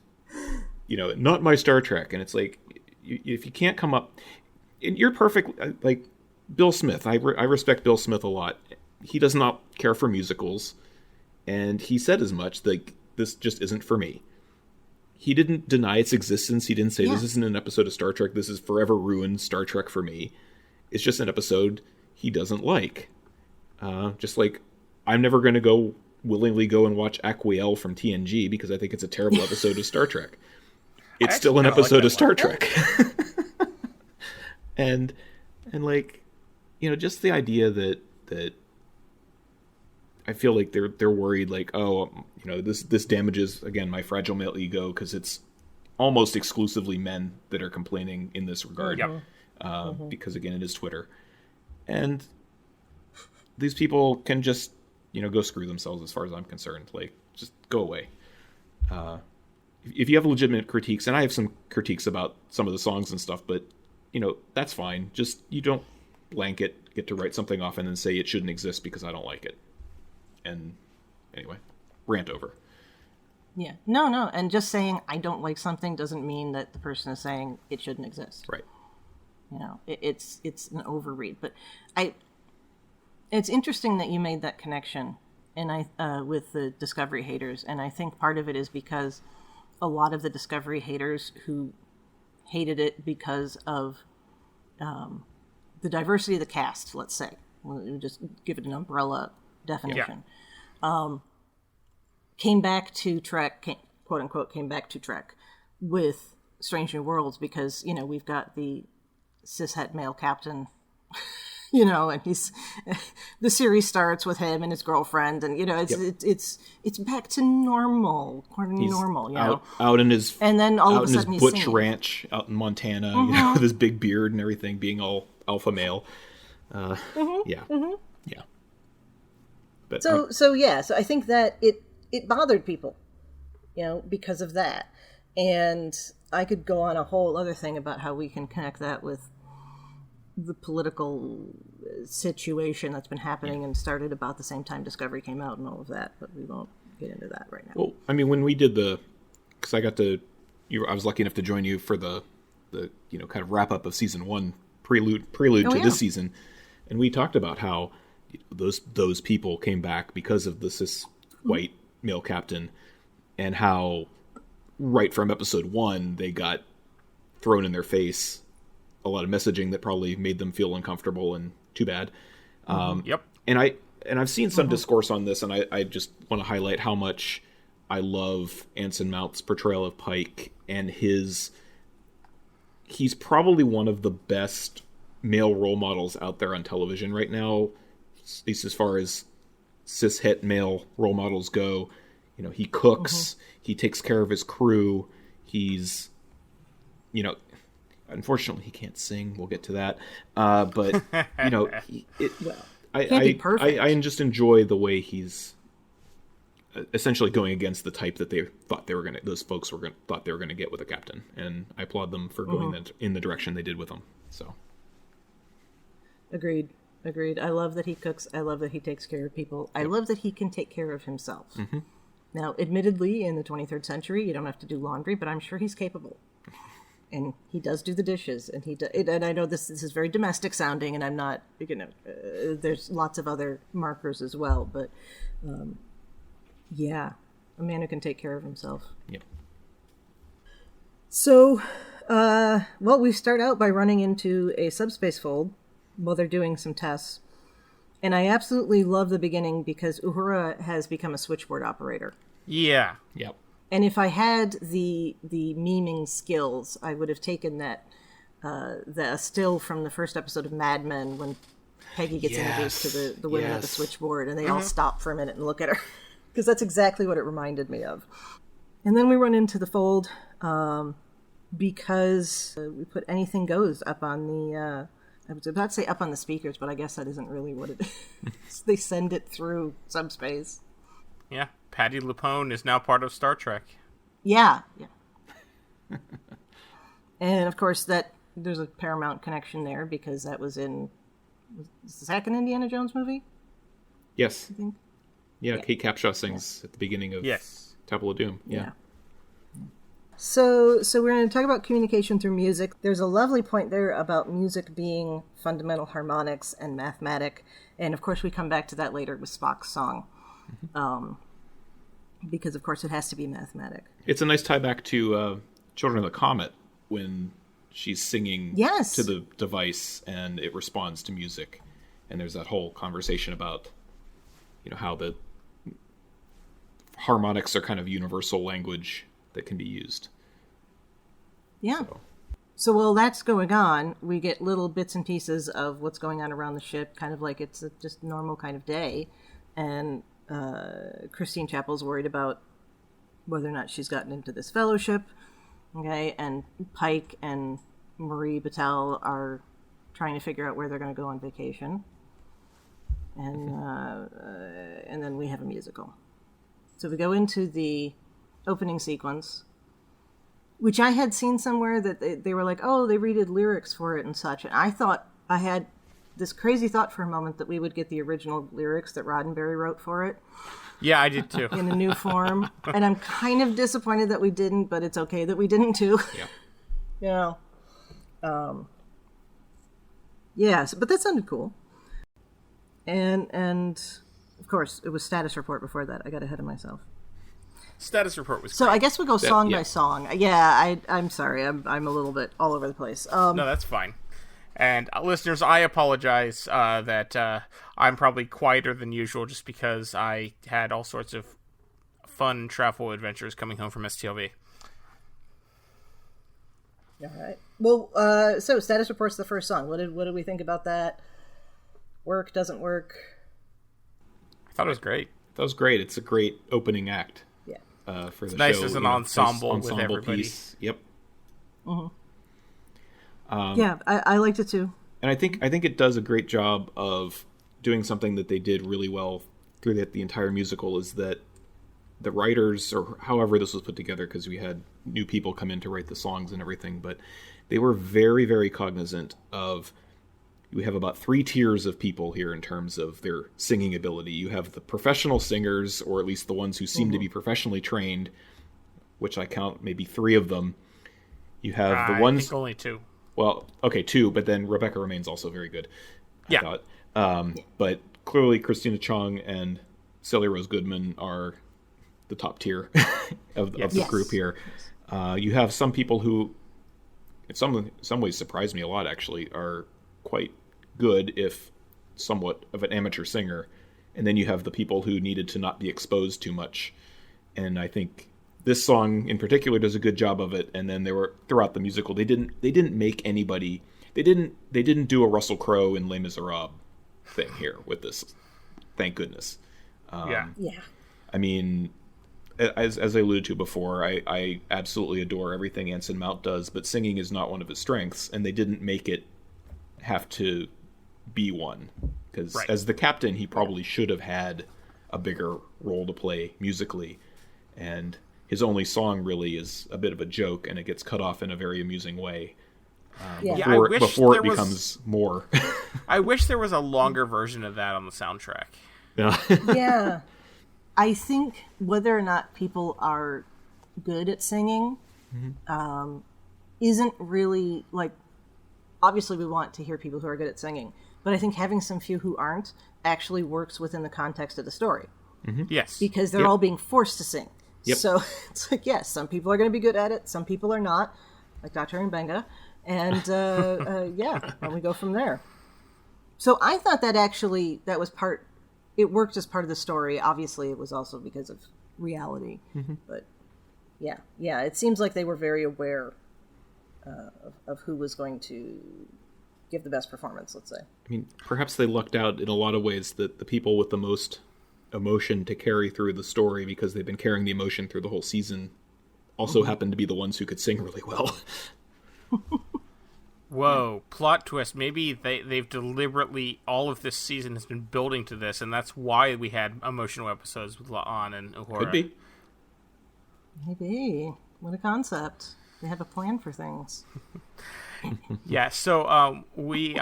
not my Star Trek. And it's like, if you can't come up, and you're perfect. Like Bill Smith, I respect Bill Smith a lot. He does not care for musicals, and he said as much. Like, this just isn't for me. He didn't deny its existence. He didn't say this isn't an episode of Star Trek. This is forever ruined Star Trek for me. It's just an episode he doesn't like. Just like I'm never going to willingly go and watch Aquiel from TNG because I think it's a terrible episode of Star Trek. It's still an episode of Star Trek. and like, just the idea that I feel like they're worried, like, oh, this damages, again, my fragile male ego, because it's almost exclusively men that are complaining in this regard. Yep. Because, again, it is Twitter. And these people can just, go screw themselves as far as I'm concerned. Like, just go away. If you have legitimate critiques, and I have some critiques about some of the songs and stuff, but, that's fine. Just, you don't get to write something off and then say it shouldn't exist because I don't like it. And anyway, rant over. Yeah. No. And just saying I don't like something doesn't mean that the person is saying it shouldn't exist. Right. It's an overread. But it's interesting that you made that connection with the Discovery haters. And I think part of it is because a lot of the Discovery haters who hated it because of the diversity of the cast, let's say. We'll just give it an umbrella definition. Yeah. Came back to Trek, quote unquote, came back to Trek with Strange New Worlds because, we've got the cishet male captain, and the series starts with him and his girlfriend, and it's back to normal, out in his, and then all of a sudden his butch ranch out in Montana, with his big beard and everything, being all alpha male. Yeah. But, so I think that it bothered people, because of that. And I could go on a whole other thing about how we can connect that with the political situation that's been happening and started about the same time Discovery came out and all of that, but we won't get into that right now. Well, I mean, when we did because I was lucky enough to join you for the kind of wrap up of season 1, prelude to this season, and we talked about how those people came back because of the cis white male captain, and how right from episode 1 they got thrown in their face a lot of messaging that probably made them feel uncomfortable, and too bad. Yep. And I've seen some discourse on this, and I just want to highlight how much I love Anson Mount's portrayal of Pike, and he's probably one of the best male role models out there on television right now, at least as far as cishet male role models go. He cooks, he takes care of his crew, he's, unfortunately he can't sing, we'll get to that, but I just enjoy the way he's essentially going against the type that they thought those folks thought they were gonna get with a captain, and I applaud them for going in the direction they did with him. So Agreed. I love that he cooks. I love that he takes care of people. I love that he can take care of himself. Now, admittedly, in the 23rd century, you don't have to do laundry, but I'm sure he's capable. And he does do the dishes, and and I know this is very domestic sounding, and I'm not, there's lots of other markers as well, but a man who can take care of himself. Yep. So, we start out by running into a subspace fold while they're doing some tests. And I absolutely love the beginning because Uhura has become a switchboard operator. Yeah. Yep. And if I had the memeing skills, I would have taken that the still from the first episode of Mad Men when Peggy gets introduced to the women at the switchboard, and they all stop for a minute and look at her. Because that's exactly what it reminded me of. And then we run into the fold because we put Anything Goes up on the... I was about to say up on the speakers, but I guess that isn't really what it is. They send it through subspace. Yeah, Patti LuPone is now part of Star Trek. Yeah. And of course, there's a Paramount connection there because that was in the second Indiana Jones movie. Yes. I think. Yeah, Kate Capshaw sings at the beginning of Temple of Doom. Yeah. So we're going to talk about communication through music. There's a lovely point there about music being fundamental harmonics and mathematic. And, of course, we come back to that later with Spock's song. Because, of course, it has to be mathematic. It's a nice tie back to Children of the Comet when she's singing to the device and it responds to music. And there's that whole conversation about, how the harmonics are kind of universal language that can be used. Yeah. So while that's going on, we get little bits and pieces of what's going on around the ship, kind of like it's a just normal kind of day. And Christine Chapel's worried about whether or not she's gotten into this fellowship. Okay, and Pike and Marie Battelle are trying to figure out where they're going to go on vacation. And then we have a musical. So we go into the opening sequence, which I had seen somewhere that they were like, oh, they redid lyrics for it and such. And I had this crazy thought for a moment that we would get the original lyrics that Roddenberry wrote for it. Yeah, I did too. In a new form. And I'm kind of disappointed that we didn't, but it's okay that we didn't too. Yeah. But that sounded cool. And of course, it was Status Report before that. I got ahead of myself. Status Report was so great. I guess we go song by song. Yeah, I'm sorry. I'm a little bit all over the place. No, that's fine. And listeners, I apologize that I'm probably quieter than usual just because I had all sorts of fun travel adventures coming home from STLV. All right. Well, so Status Report's the first song. What did we think about that? Work, doesn't work? I thought it was great. That was great. It's a great opening act. Yeah. For the nice show. as an ensemble with everybody. Piece. Yep. Yeah, I liked it too. And I think it does a great job of doing something that they did really well through the entire musical, is that the writers, or however this was put together, because we had new people come in to write the songs and everything, but they were very, very cognizant of, we have about 3 tiers of people here in terms of their singing ability. You have the professional singers, or at least the ones who seem to be professionally trained, which I count maybe 3 of them. You have the ones... I think only 2. Well, okay, 2, but then Rebecca Romaine's also very good, I thought. Yeah. But clearly Christina Chong and Celia Rose Goodman are the top tier of the group here. You have some people who, in some ways surprised me a lot, actually, are quite good, if somewhat of an amateur singer. And then you have the people who needed to not be exposed too much. And I think this song in particular does a good job of it. And then they were throughout the musical, they didn't make anybody, they didn't do a Russell Crowe in Les Miserables thing here with this. Thank goodness. Yeah. I mean, as I alluded to before, I absolutely adore everything Anson Mount does, but singing is not one of his strengths, and they didn't make it have to be one. Because as the captain, he probably should have had a bigger role to play musically, and his only song really is a bit of a joke, and it gets cut off in a very amusing way before it becomes more. I wish there was a longer version of that on the soundtrack. Yeah. I think whether or not people are good at singing isn't really, like, obviously we want to hear people who are good at singing, but I think having some few who aren't actually works within the context of the story. Mm-hmm. Yes. Because they're all being forced to sing. Yep. So it's like, yes, some people are going to be good at it, some people are not, like Dr. Mbenga, and and we go from there. So I thought that was part, it worked as part of the story. Obviously, it was also because of reality. Mm-hmm. But yeah, it seems like they were very aware of who was going to give the best performance, let's say. I mean, perhaps they lucked out in a lot of ways that the people with the most emotion to carry through the story, because they've been carrying the emotion through the whole season, also happened to be the ones who could sing really well. Whoa, plot twist. Maybe they've deliberately, all of this season has been building to this, and that's why we had emotional episodes with La'an and Uhura. Could be. Maybe. What a concept. They have a plan for things. Yeah, so we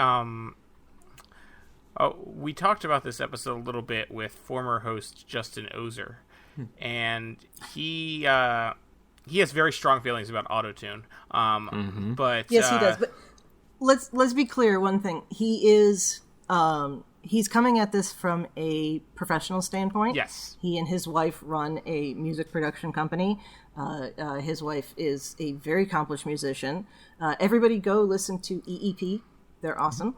talked about this episode a little bit with former host Justin Ozer, and he he has very strong feelings about autotune. But Yes, he does. But let's be clear. One thing, he is he's coming at this from a professional standpoint. Yes, he and his wife run a music production company. His wife is a very accomplished musician. Everybody go listen to EEP. They're awesome.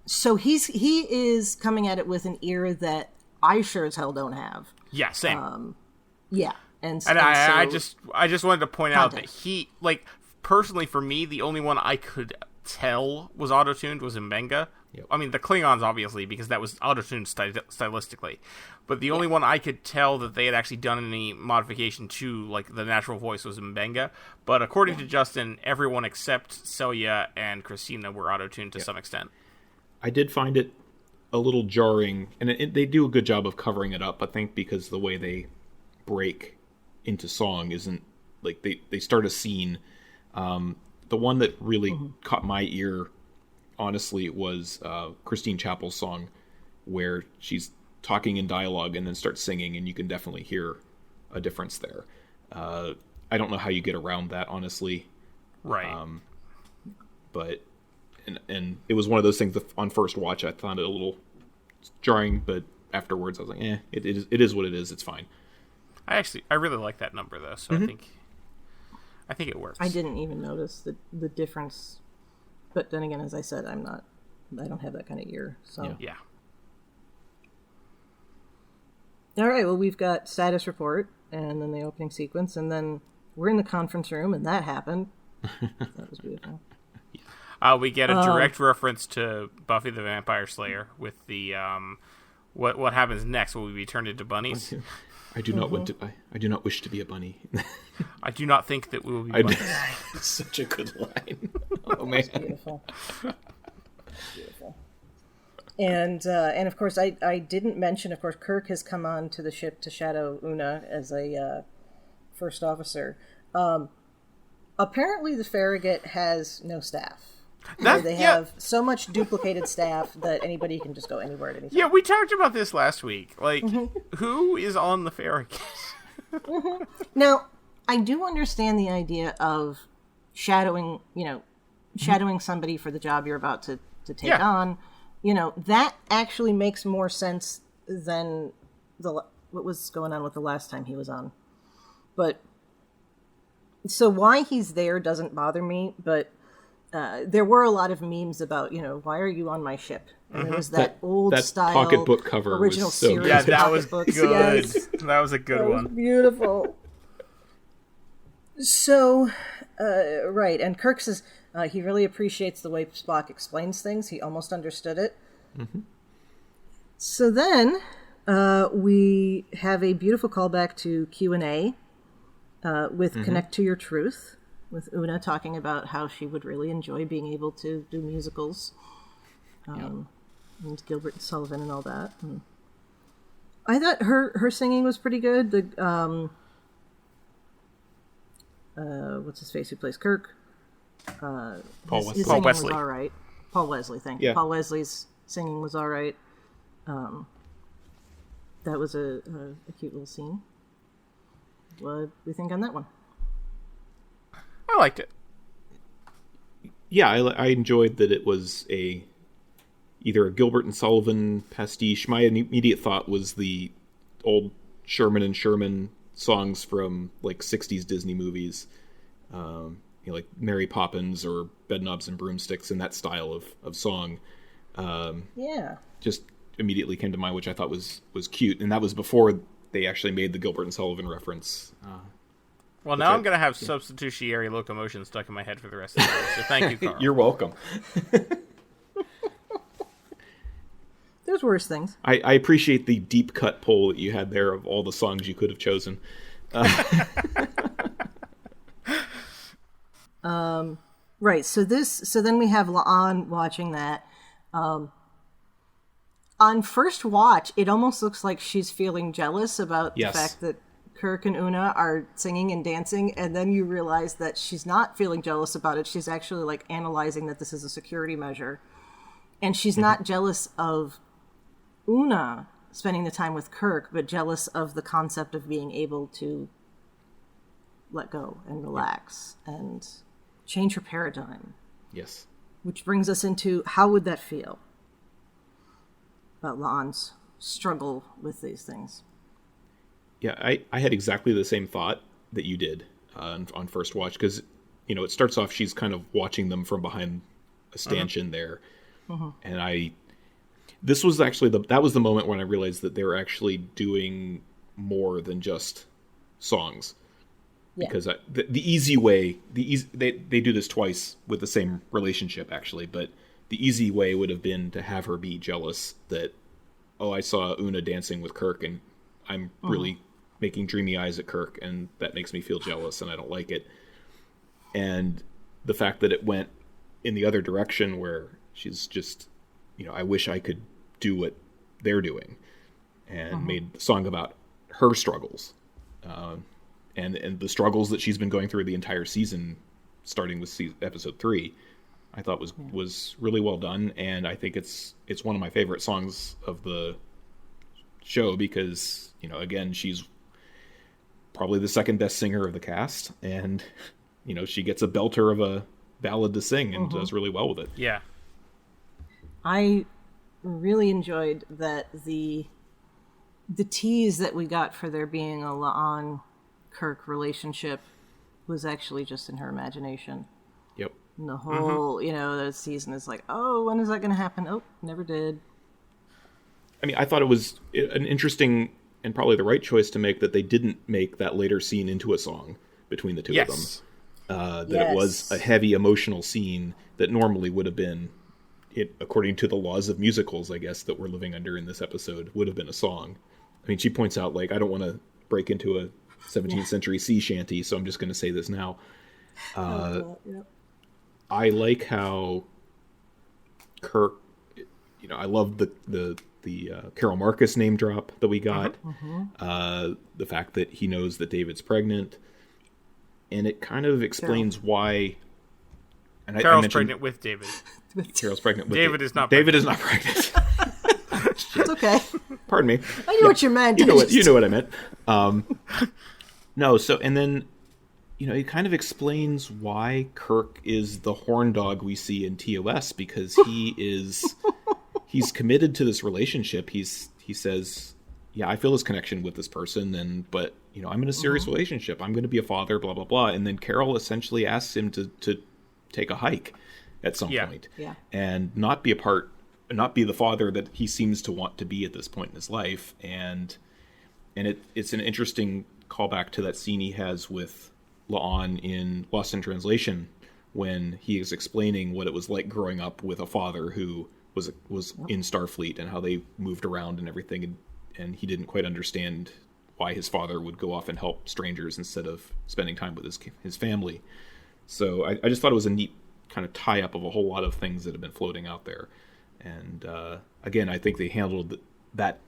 So he is coming at it with an ear that I sure as hell don't have. Yeah, same. Yeah. And I just wanted to point out that he, like, personally for me, the only one I could tell was auto-tuned was Mbenga. Yep. I mean, the Klingons, obviously, because that was auto-tuned stylistically. But the only one I could tell that they had actually done any modification to, like, the natural voice was Mbenga. But according to Justin, everyone except Celia and Christina were auto-tuned to some extent. I did find it a little jarring, and they do a good job of covering it up, I think, because the way they break into song isn't, like, they start a scene. The one that really caught my ear, honestly, was Christine Chappell's song, where she's talking in dialogue and then starts singing, and you can definitely hear a difference there. I don't know how you get around that, honestly. Right. But and it was one of those things that on first watch I found it a little jarring, but afterwards I was like, it is what it is. It's fine. I really like that number though, so I think it works. I didn't even notice the difference, but then again, as I said, I don't have that kind of ear. So yeah. All right. Well, we've got status report, and then the opening sequence, and then we're in the conference room, and that happened. That was beautiful. We get a direct reference to Buffy the Vampire Slayer with the what happens next. Will we be turned into bunnies? I do not want to. I do not wish to be a bunny. I do not think that we will be bunnies. Such a good line. Oh man, beautiful. Beautiful. And of course, I didn't mention. Of course, Kirk has come on to the ship to shadow Una as a first officer. Apparently, the Farragut has no staff. They have so much duplicated staff that anybody can just go anywhere at any time. Yeah, we talked about this last week. Like, who is on the Farragut? Now, I do understand the idea of shadowing somebody for the job you're about to take on. That actually makes more sense than what was going on with the last time he was on. But so why he's there doesn't bother me, but there were a lot of memes about, why are you on my ship? And there was that old style pocketbook cover original was so series. Yeah, that was books. good. Yes. That was a good That one. was beautiful. So, right, and Kirk says he really appreciates the way Spock explains things. He almost understood it. So then we have a beautiful callback to Q&A with Connect to Your Truth, with Una talking about how she would really enjoy being able to do musicals, and Gilbert and Sullivan and all that. And I thought her singing was pretty good. The what's his face who plays Kirk? Paul His singing was Wesley. all right. Paul Wesley, thank you. Yeah. Paul Wesley's singing was all right. That was a cute little scene. What do we think on that one? I liked it. Yeah, I enjoyed that it was either a Gilbert and Sullivan pastiche. My immediate thought was the old Sherman and Sherman songs from like 60s Disney movies, like Mary Poppins or Bedknobs and Broomsticks, and that style of song. Just immediately came to mind, which I thought was cute, and that was before they actually made the Gilbert and Sullivan reference. Well, now I'm going to have substitutionary locomotion stuck in my head for the rest of the day, so thank you, Carl. You're welcome. There's worse things. I appreciate the deep cut poll that you had there of all the songs you could have chosen. Right. So then we have La'an watching that. On first watch, it almost looks like she's feeling jealous about the fact that Kirk and Una are singing and dancing, and then you realize that she's not feeling jealous about it. She's actually like analyzing that this is a security measure, and she's not jealous of Una spending the time with Kirk, but jealous of the concept of being able to let go and relax and change her paradigm. Yes. Which brings us into how would that feel about La'an's struggle with these things. Yeah, I had exactly the same thought that you did on first watch, because, you know, it starts off, she's kind of watching them from behind a stanchion there. And this was actually that was the moment when I realized that they were actually doing more than just songs. Yeah. Because the easy way, they do this twice with the same relationship, actually, but the easy way would have been to have her be jealous that, oh, I saw Una dancing with Kirk and I'm really making dreamy eyes at Kirk, and that makes me feel jealous and I don't like it. And the fact that it went in the other direction where she's just, you know, I wish I could do what they're doing, and made a song about her struggles. And the struggles that she's been going through the entire season, starting with episode 3, I thought was really well done, and I think it's one of my favorite songs of the show because, you know, again, she's probably the second best singer of the cast, and, you know, she gets a belter of a ballad to sing and does really well with it. Yeah. I really enjoyed that the tease that we got for there being a La'an Kirk relationship was actually just in her imagination. Yep. And the whole, you know, the season is like, oh, when is that going to happen? Oh, never did. I mean, I thought it was an interesting and probably the right choice to make that they didn't make that later scene into a song between the two of them. That it was a heavy emotional scene that normally would have been, according to the laws of musicals, I guess, that we're living under in this episode, would have been a song. I mean, she points out, like, I don't want to break into a 17th century sea shanty, so I'm just going to say this now. I like how Kirk, you know, I love the Carol Marcus name drop that we got. The fact that he knows that David's pregnant, and it kind of explains why. And Carol's pregnant with David. Carol's pregnant with David. Is not. David is not pregnant. It's okay. Pardon me. I knew what you meant. You know what I meant. No, so, and then, you know, it kind of explains why Kirk is the horn dog we see in TOS, because he's committed to this relationship. He says, yeah, I feel this connection with this person, but, you know, I'm in a serious relationship. I'm going to be a father, blah, blah, blah. And then Carol essentially asks him to take a hike at some point. Yeah. And not be the father that he seems to want to be at this point in his life. And it's an interesting callback to that scene he has with La'an in Lost in Translation, when he is explaining what it was like growing up with a father who was in Starfleet and how they moved around and everything, and he didn't quite understand why his father would go off and help strangers instead of spending time with his family. So I just thought it was a neat kind of tie-up of a whole lot of things that have been floating out there. And again, I think they handled that.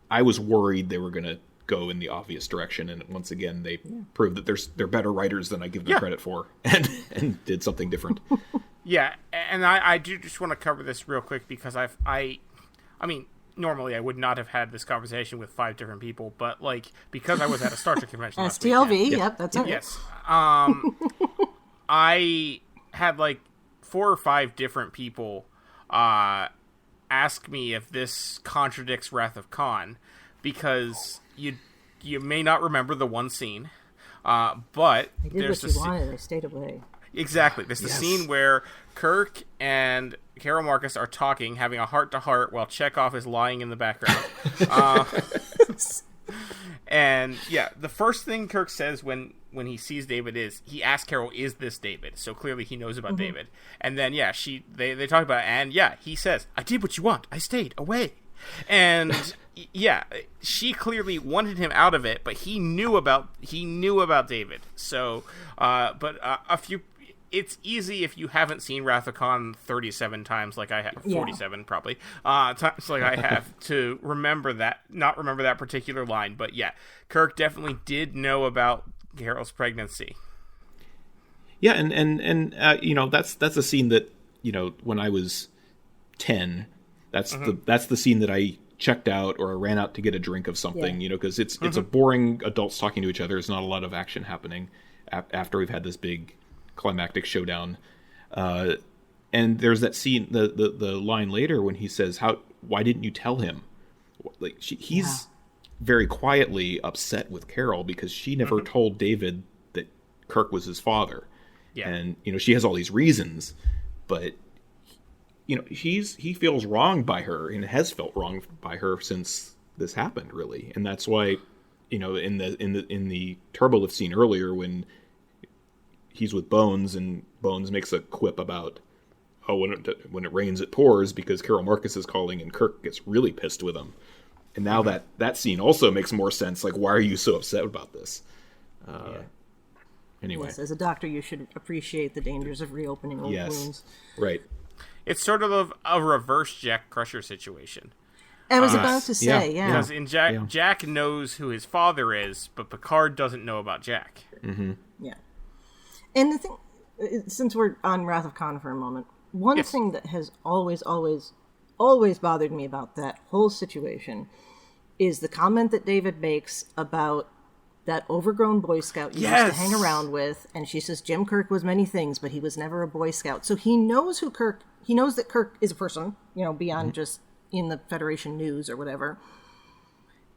I was worried they were going to go in the obvious direction, and once again they proved that they're better writers than I give them credit for, and did something different. Yeah, and I do just want to cover this real quick because I mean, normally I would not have had this conversation with 5 different people, but like because I was at a Star Trek convention last STLV, weekend, yep, that's okay. Yes, I had like 4 or 5 different people ask me if this contradicts Wrath of Khan, because you may not remember the one scene, but I did what you wanted. I stayed away. Exactly. There's the scene where Kirk and Carol Marcus are talking, having a heart-to-heart, while Chekhov is lying in the background. And yeah, the first thing Kirk says when he sees David is, he asks Carol, is this David? So clearly he knows about David. And then, yeah, they talk about it, and yeah, he says, I did what you want. I stayed away. And yeah, she clearly wanted him out of it, but he knew about David. So, it's easy if you haven't seen Wrath of Khan 37 times like I have, 47 probably, times like I have, to not remember that particular line. But yeah, Kirk definitely did know about Carol's pregnancy. Yeah, and you know, that's a scene that, you know, when I was 10, that's the scene that I checked out, or I ran out to get a drink of something, you know, because it's a boring adults talking to each other. There's not a lot of action happening. after we've had this big climactic showdown. And there's that scene, the line later when he says, why didn't you tell him? Like he's very quietly upset with Carol because she never told David that Kirk was his father. Yeah. And, she has all these reasons, but he feels wronged by her and has felt wronged by her since this happened, really. And that's why, in the turbolift scene earlier when he's with Bones and Bones makes a quip about, when it rains, it pours, because Carol Marcus is calling and Kirk gets really pissed with him. And now that scene also makes more sense. Like, why are you so upset about this? Anyway. Yes, as a doctor, you should appreciate the dangers of reopening old wounds. Right. It's sort of a reverse Jack Crusher situation. I was about to say, Because in Jack knows who his father is, but Picard doesn't know about Jack. Mm-hmm. Yeah. And the thing, since we're on Wrath of Khan for a moment, one thing that has always bothered me about that whole situation is the comment that David makes about that overgrown Boy Scout you used to hang around with, and she says Jim Kirk was many things, but he was never a Boy Scout. So he knows he knows that Kirk is a person, beyond just in the Federation news or whatever.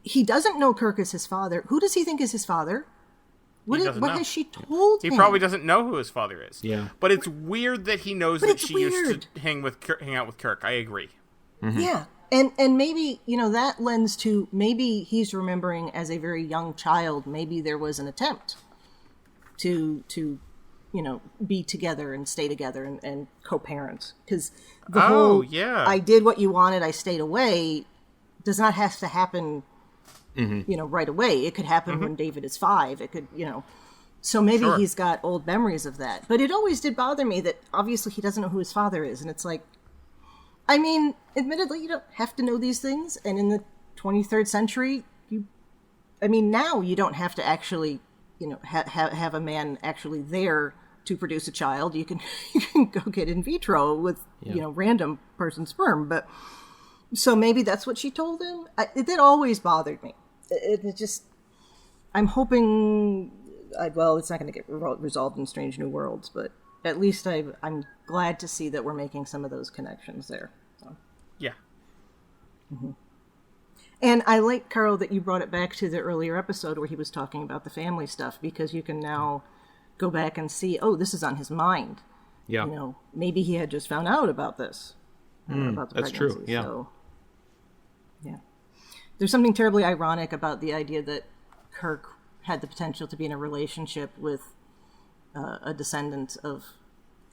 He doesn't know Kirk is his father. Who does he think is his father? What has she told him? He probably doesn't know who his father is. Yeah. But it's weird that he knows that she used to hang out with Kirk. I agree. Mm-hmm. Yeah. And maybe, that lends to, maybe he's remembering as a very young child, maybe there was an attempt to be together and stay together and co-parent. Because the whole, I did what you wanted, I stayed away, does not have to happen, right away. It could happen when David is 5. It could, So maybe he's got old memories of that. But it always did bother me that obviously he doesn't know who his father is. And it's like, I mean, admittedly, you don't have to know these things. And in the 23rd century, now you don't have to actually, have a man actually there to produce a child. You can go get in vitro with, random person's sperm. But so maybe that's what she told him. That always bothered me. It just, I'm hoping, it's not going to get resolved in Strange New Worlds, but at least I'm glad to see that we're making some of those connections there. So. Yeah. Mm-hmm. And I like, Carl, that you brought it back to the earlier episode where he was talking about the family stuff, because you can now go back and see, this is on his mind. Yeah. Maybe he had just found out about this. About the that's pregnancy. true, yeah. So, yeah. There's something terribly ironic about the idea that Kirk had the potential to be in a relationship with a descendant of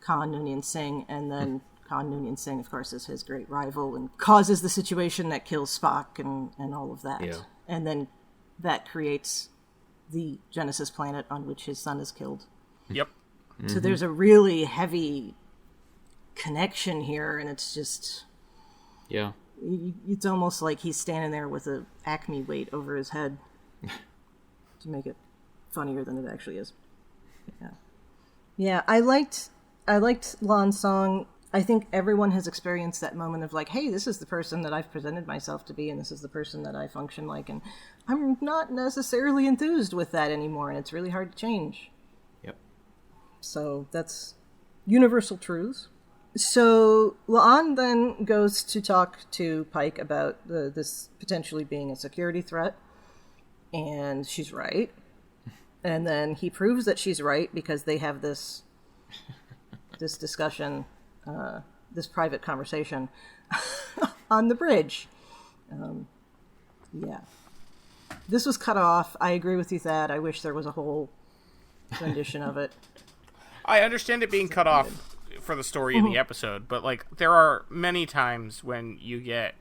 Khan Noonien Singh, and then Khan Noonien Singh, of course, is his great rival and causes the situation that kills Spock and all of that. Yeah. And then that creates the Genesis planet on which his son is killed. Yep. Mm-hmm. So there's a really heavy connection here, and it's just... Yeah. It's almost like he's standing there with a Acme weight over his head to make it funnier than it actually is. Yeah. Yeah, I liked Lan's song. I think everyone has experienced that moment of like, hey, this is the person that I've presented myself to be, and this is the person that I function like, and I'm not necessarily enthused with that anymore, and it's really hard to change. Yep. So that's universal truths. So La'an then goes to talk to Pike about this potentially being a security threat, and she's right. And then he proves that she's right because they have this discussion, this private conversation on the bridge. Yeah. This was cut off. I agree with you, Thad. I wish there was a whole rendition of it. I understand it being cut off for the story in the episode, but like there are many times when you get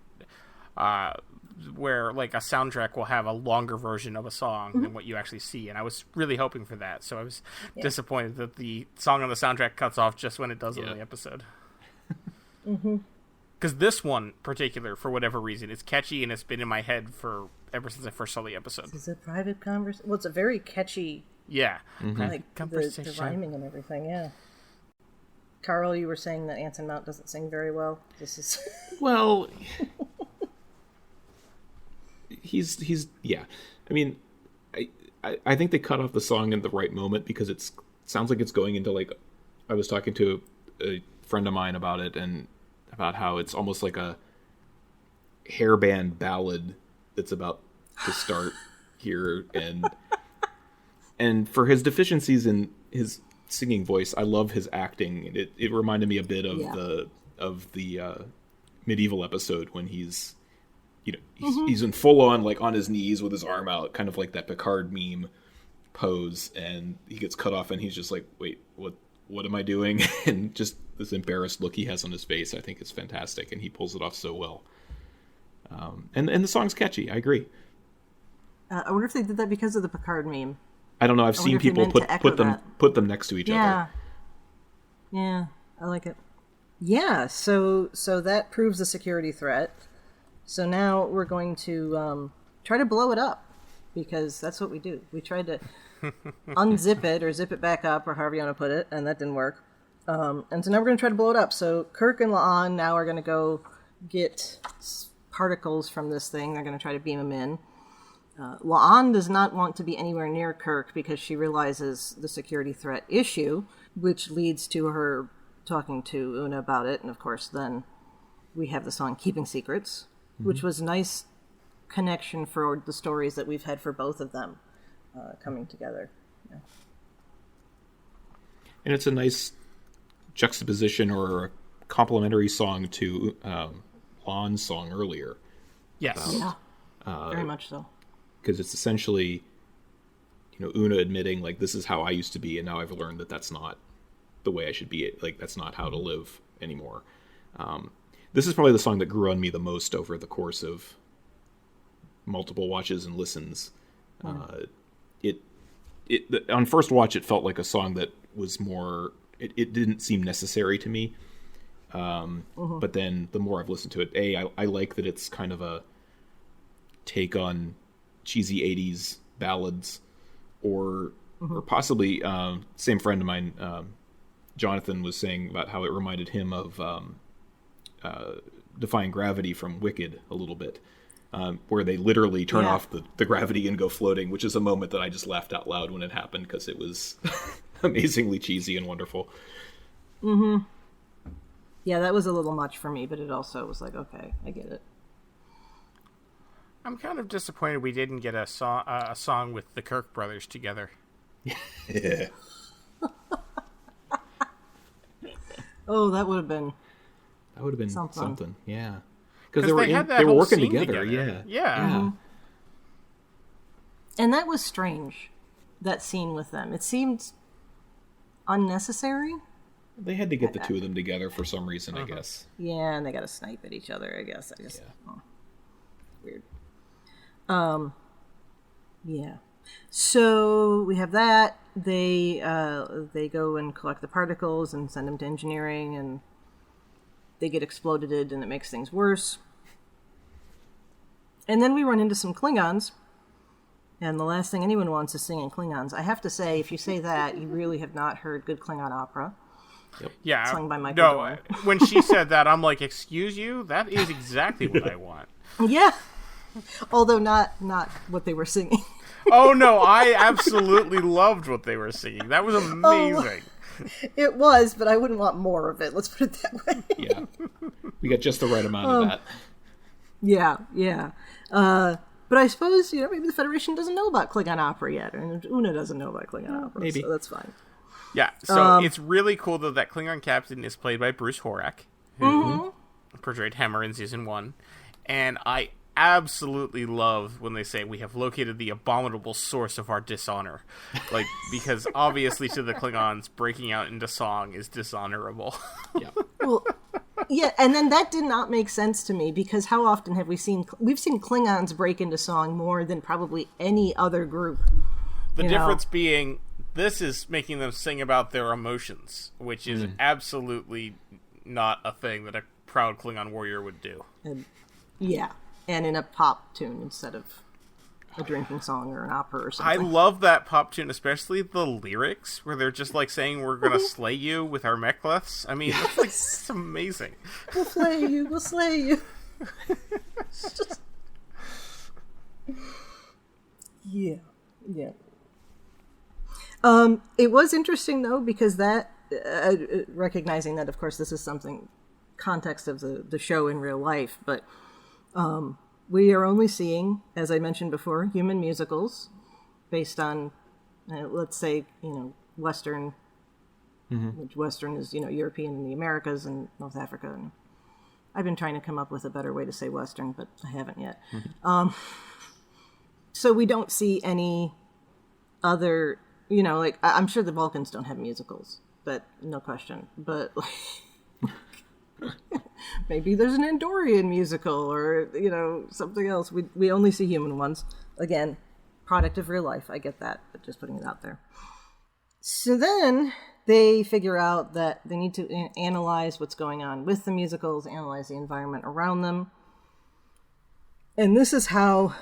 where like a soundtrack will have a longer version of a song than what you actually see, and I was really hoping for that, so I was disappointed that the song on the soundtrack cuts off just when it does in the episode. Because this one particular, for whatever reason, is catchy and it's been in my head ever since I first saw the episode. It's a private conversation. Well, it's a very catchy. Yeah, Like the rhyming and everything. Yeah. Carl, you were saying that Anson Mount doesn't sing very well. This is well. He's yeah. I mean, I think they cut off the song in the right moment because it sounds like it's going into like, I was talking to a friend of mine about it and about how it's almost like a hairband ballad that's about to start here, and for his deficiencies in his singing voice, I love his acting. It reminded me a bit of the medieval episode when he's he's in full on like on his knees with his arm out, kind of like that Picard meme pose, and he gets cut off and he's just like, wait, what am I doing? And just this embarrassed look he has on his face, I think is fantastic, and he pulls it off so well. And the song's catchy. I agree. I wonder if they did that because of the Picard meme. I don't know. I've seen people put them next to each other. Yeah, I like it. Yeah, so that proves a security threat. So now we're going to try to blow it up, because that's what we do. We tried to unzip it or zip it back up, or however you want to put it, and that didn't work. And so now we're going to try to blow it up. So Kirk and La'an now are going to go get particles from this thing. They're going to try to beam them in. La'an does not want to be anywhere near Kirk because she realizes the security threat issue, which leads to her talking to Una about it. And of course, then we have the song Keeping Secrets, which was a nice connection for the stories that we've had for both of them coming together. Yeah. And it's a nice juxtaposition or a complementary song to La'an's song earlier. Yes. Very much so. Because it's essentially, Una admitting, like, this is how I used to be, and now I've learned that that's not the way I should be. Like, that's not how to live anymore. This is probably the song that grew on me the most over the course of multiple watches and listens. On first watch, it felt like a song that was more... It didn't seem necessary to me. But then the more I've listened to it, I like that it's kind of a take on cheesy 80s ballads, or possibly same friend of mine, Jonathan, was saying about how it reminded him of Defying Gravity from Wicked a little bit, where they literally turn off the gravity and go floating, which is a moment that I just laughed out loud when it happened because it was amazingly cheesy and wonderful. Yeah, that was a little much for me, but it also was like, okay, I get it. I'm kind of disappointed we didn't get a song with the Kirk brothers together. Yeah. Oh, that would have been something. Yeah. Because they were working together. Yeah. Yeah. And that was strange, that scene with them. It seemed unnecessary. They had to get the two of them together for some reason, I guess. Yeah, and they got to snipe at each other, I guess. Weird. Yeah. So we have that. They go and collect the particles and send them to engineering, and they get exploded, and it makes things worse. And then we run into some Klingons, and the last thing anyone wants is singing Klingons. I have to say, if you say that, you really have not heard good Klingon opera. Yep. Yeah. Sung by Michael Dorn. When she said that, I'm like, excuse you? That is exactly what I want. Yeah. Although not what they were singing. Oh, no, I absolutely loved what they were singing. That was amazing. It was, but I wouldn't want more of it. Let's put it that way. Yeah. We got just the right amount of that. Yeah. But I suppose, maybe the Federation doesn't know about Klingon opera yet, and Una doesn't know about Klingon opera, maybe. So that's fine. Yeah, so it's really cool that Klingon captain is played by Bruce Horak, who portrayed Hemmer in Season 1, and I absolutely love when they say we have located the abominable source of our dishonor, because obviously to the Klingons, breaking out into song is dishonorable. Yeah. Well, yeah, and then that did not make sense to me, because how often have we've seen Klingons break into song more than probably any other group. The difference being, this is making them sing about their emotions, which is absolutely not a thing that a proud Klingon warrior would do. And in a pop tune instead of a drinking song or an opera or something. I love that pop tune, especially the lyrics, where they're just saying, we're gonna slay you with our mek'leths. I mean, it's amazing. We'll slay you. It's just... Yeah. It was interesting, though, because that, recognizing that, of course, this is something, context of the show in real life, but we are only seeing, as I mentioned before, human musicals based on, let's say, Western, which Western is, European in the Americas and North Africa. And I've been trying to come up with a better way to say Western, but I haven't yet. So we don't see any other, I'm sure the Balkans don't have musicals, but no question. But maybe there's an Andorian musical or, something else. We only see human ones. Again, product of real life. I get that, but just putting it out there. So then they figure out that they need to analyze what's going on with the musicals, analyze the environment around them. And this is how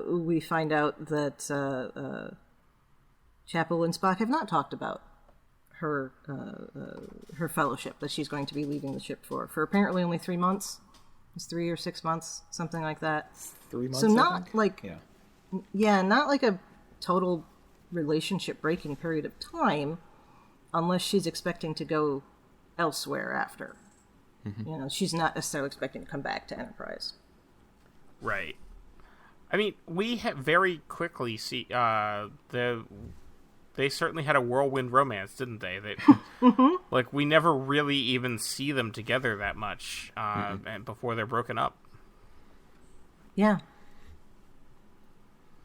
we find out that Chapel and Spock have not talked about her fellowship that she's going to be leaving the ship for apparently only 3 months. It's 3 or 6 months, something like that. 3 months. So not like not like a total relationship breaking period of time, unless she's expecting to go elsewhere after. She's not necessarily expecting to come back to Enterprise. Right. I mean, we very quickly see they certainly had a whirlwind romance, didn't they? Like, we never really even see them together that much and before they're broken up. Yeah.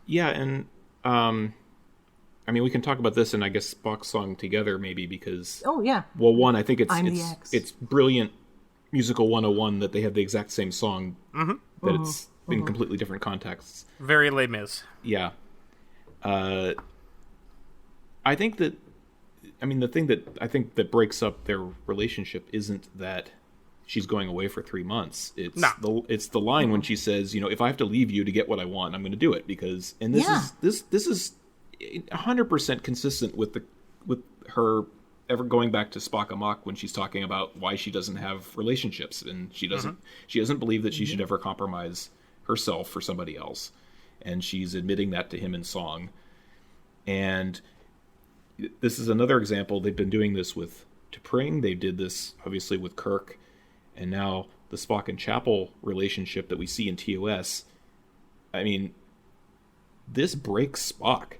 Yeah, and I mean, we can talk about this and I guess Spock's song together, maybe, because... Oh, yeah. Well, one, I think it's brilliant musical 101 that they have the exact same song, but it's in completely different contexts. Very Les Mis. Yeah. I think that... I mean, the thing that I think that breaks up their relationship isn't that she's going away for 3 months. It's the line when she says, if I have to leave you to get what I want, I'm going to do it, because... And this is 100% consistent with her ever going back to Spock Amok when she's talking about why she doesn't have relationships, and she doesn't believe that she should ever compromise herself for somebody else, and she's admitting that to him in song. And this is another example. They've been doing this with T'Pring. They did this obviously with Kirk, and now the Spock and Chapel relationship that we see in TOS. I mean, this breaks Spock.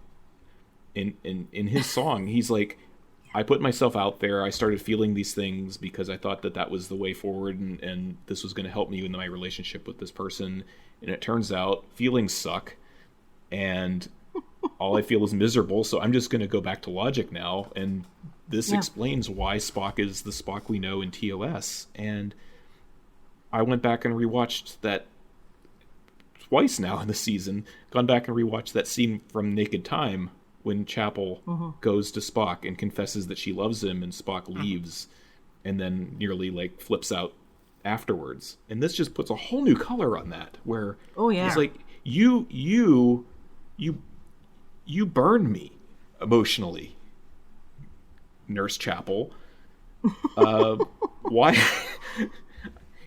In his song, he's like, I put myself out there, I started feeling these things because I thought that was the way forward, and this was going to help me in my relationship with this person, and it turns out feelings suck, and all I feel is miserable, so I'm just going to go back to logic now, and this explains why Spock is the Spock we know in TOS. And I went back and rewatched that twice now in the season, gone back and rewatched that scene from Naked Time, when Chapel goes to Spock and confesses that she loves him, and Spock leaves and then nearly flips out afterwards. And this just puts a whole new color on that, where it's like, you burned me emotionally, Nurse Chapel. Why?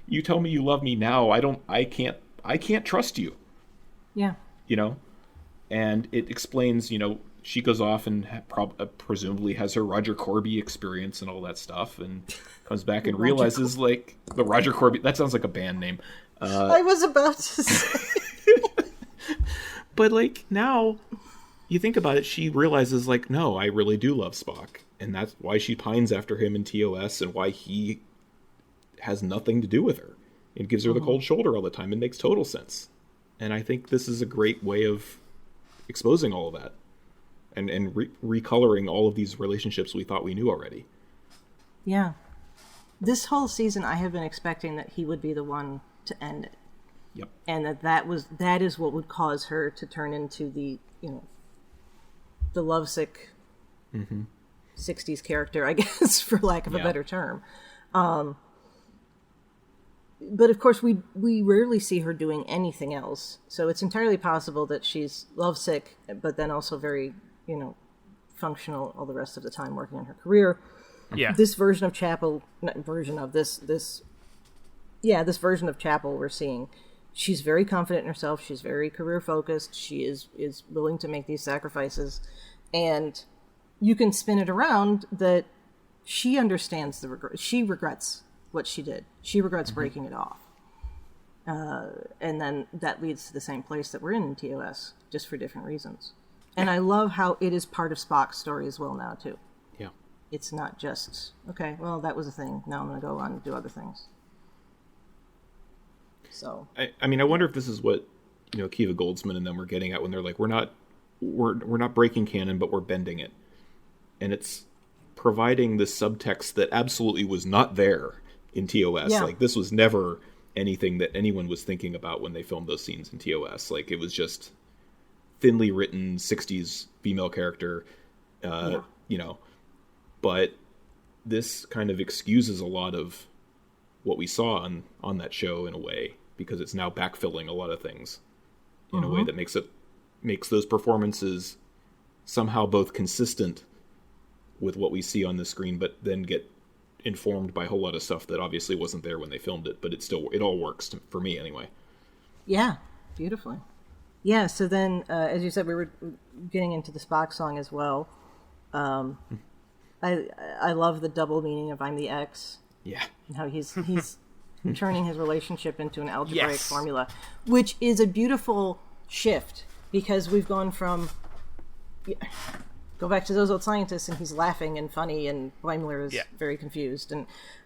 You tell me you love me now. I can't trust you. Yeah. And it explains, she goes off and presumably has her Roger Corby experience and all that stuff, and comes back and realizes, the Roger Corby, that sounds like a band name. I was about to say. But, now, you think about it, she realizes, no, I really do love Spock. And that's why she pines after him in TOS, and why he has nothing to do with her. It gives her the cold shoulder all the time. It makes total sense. And I think this is a great way of exposing all of that. And recoloring all of these relationships we thought we knew already. Yeah. This whole season, I have been expecting that he would be the one to end it. Yep. And that is what would cause her to turn into the lovesick 60s character, I guess, for lack of a better term. But of course, we rarely see her doing anything else. So it's entirely possible that she's lovesick, but then also very, functional all the rest of the time, working on her career. Yeah. This version of Chapel, this version of Chapel we're seeing, she's very confident in herself. She's very career focused. She is willing to make these sacrifices, and you can spin it around that she understands the regret. She regrets what she did. She regrets breaking it off. And then that leads to the same place that we're in TOS, just for different reasons. And I love how it is part of Spock's story as well now, too. Yeah. It's not just, okay, well, that was a thing. Now I'm going to go on and do other things. So. I mean, I wonder if this is what, Kiva Goldsman and them were getting at when they're like, we're not breaking canon, but we're bending it. And it's providing the subtext that absolutely was not there in TOS. Yeah. Like, this was never anything that anyone was thinking about when they filmed those scenes in TOS. Like, it was just thinly written 60s female character, but this kind of excuses a lot of what we saw on that show in a way, because it's now backfilling a lot of things in a way that makes those performances somehow both consistent with what we see on the screen, but then get informed by a whole lot of stuff that obviously wasn't there when they filmed it, but it all works for me anyway. Yeah, beautifully. Yeah, so then, as you said, we were getting into the Spock song as well. I love the double meaning of "I'm the X." Yeah. And how he's turning his relationship into an algebraic Yes. formula, which is a beautiful shift, because we've gone from go back to those old scientists and he's laughing and funny and Weimler is very confused,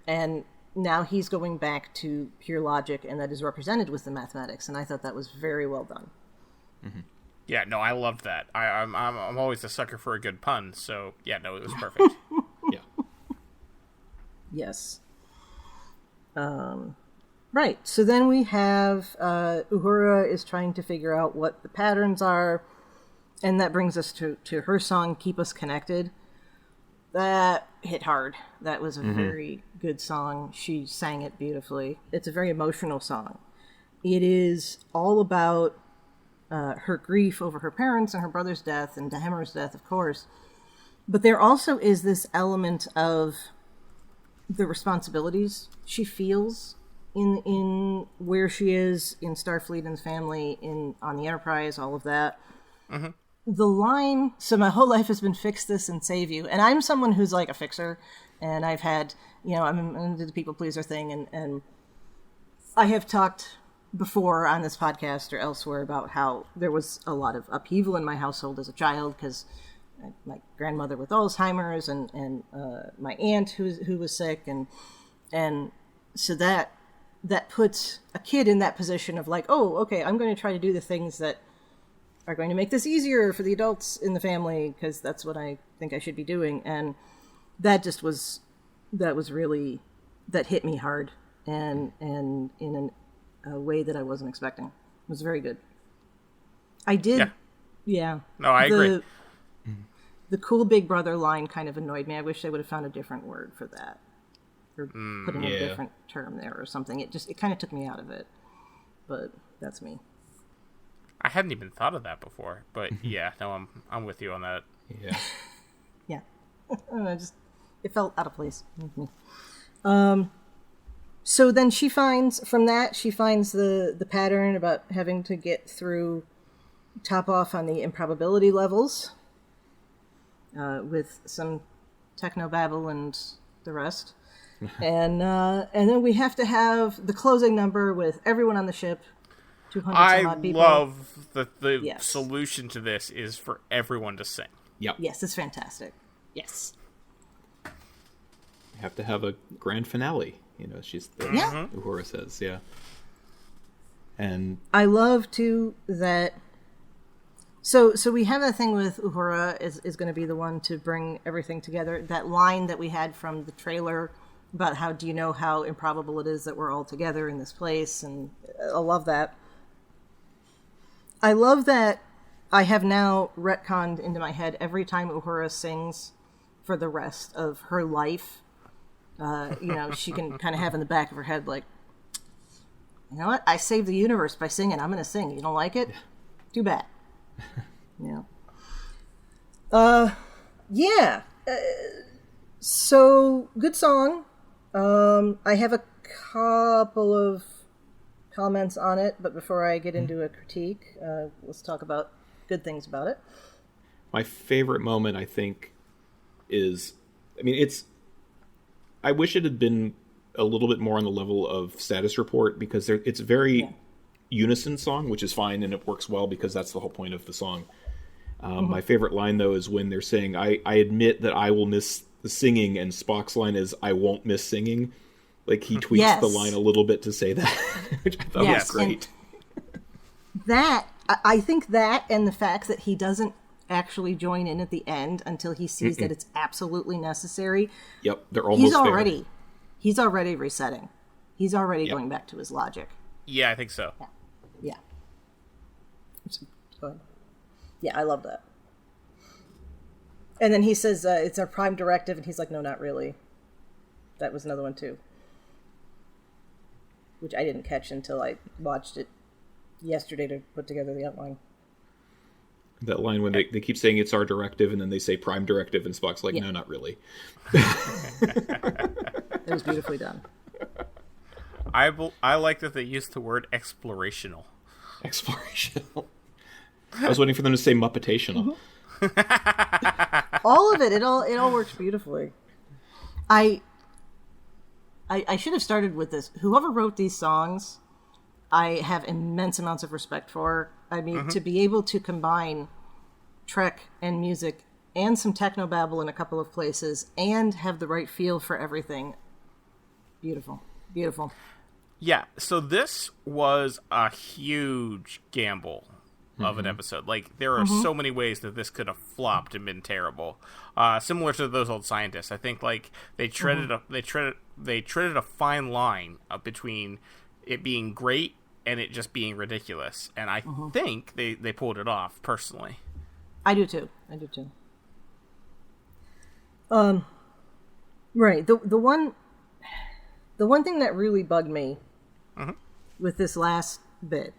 and now he's going back to pure logic, and that is represented with the mathematics, and I thought that was very well done. Mm-hmm. Yeah, no, I loved that. I'm always a sucker for a good pun, so yeah, no, it was perfect. Yeah. Yes. Right. So then we have Uhura is trying to figure out what the patterns are, and that brings us to her song, Keep Us Connected. That hit hard. That was a very good song. She sang it beautifully. It's a very emotional song. It is all about her grief over her parents and her brother's death and Dahemer's death, of course. But there also is this element of the responsibilities she feels in where she is in Starfleet and family, on the Enterprise, all of that. Mm-hmm. The line, so my whole life has been fix this and save you. And I'm someone who's like a fixer, and I've had, I'm into the people pleaser thing, and I have talked before on this podcast or elsewhere about how there was a lot of upheaval in my household as a child, because my grandmother with Alzheimer's and my aunt who was sick, and so that puts a kid in that position of like, oh, okay, I'm going to try to do the things that are going to make this easier for the adults in the family, because that's what I think I should be doing. And that hit me hard, and in a way that I wasn't expecting. It was very good. I did. Yeah. No, I agree. The cool big brother line kind of annoyed me. I wish they would have found a different word for that, or put in a different term there or something. It kind of took me out of it, but that's me. I hadn't even thought of that before, but yeah, no, I'm with you on that. Yeah. Yeah. It felt out of place. So then she finds the pattern about having to get through, top off on the improbability levels, with some technobabble and the rest. And then we have to have the closing number with everyone on the ship, 200 some odd people. I love the solution to this is for everyone to sing. Yep. Yes, it's fantastic. Yes. You have to have a grand finale. She's Uhura says, yeah. And I love too that. So we have that thing with Uhura is going to be the one to bring everything together. That line that we had from the trailer about how do you know how improbable it is that we're all together in this place, and I love that. I love that I have now retconned into my head every time Uhura sings for the rest of her life. She can kind of have in the back of her head, like, you know what? I saved the universe by singing. I'm going to sing. You don't like it? Too bad. Yeah. So, good song. I have a couple of comments on it, but before I get into a critique, let's talk about good things about it. My favorite moment, I think, is, I mean, I wish it had been a little bit more on the level of Status Report, because it's very unison song, which is fine, and it works well because that's the whole point of the song. My favorite line, though, is when they're saying, I admit that I will miss the singing, and Spock's line is, I won't miss singing. Like, he tweaks the line a little bit to say that, which I thought was great. I think that, and the fact that he doesn't actually join in at the end until he sees that it's absolutely necessary. Yep, they're almost there. He's already resetting. He's already going back to his logic. Yeah, I think so. Yeah. Yeah, I love that. And then he says, it's our prime directive, and he's like, no, not really. That was another one, too. Which I didn't catch until I watched it yesterday to put together the outline. That line when they keep saying it's our directive, and then they say prime directive, and Spock's like, no, not really. It was beautifully done. I like that they used the word explorational. Explorational. I was waiting for them to say Muppetational. All of it. It all works beautifully. I should have started with this. Whoever wrote these songs, I have immense amounts of respect for. I mean, to be able to combine Trek and music and some technobabble in a couple of places and have the right feel for everything. Beautiful. Beautiful. Yeah, so this was a huge gamble of an episode. Like, there are so many ways that this could have flopped and been terrible. Similar to those old scientists. I think, like, they treaded a fine line between it being great and it just being ridiculous. And I think they pulled it off, personally. I do too. Right. The one thing that really bugged me with this last bit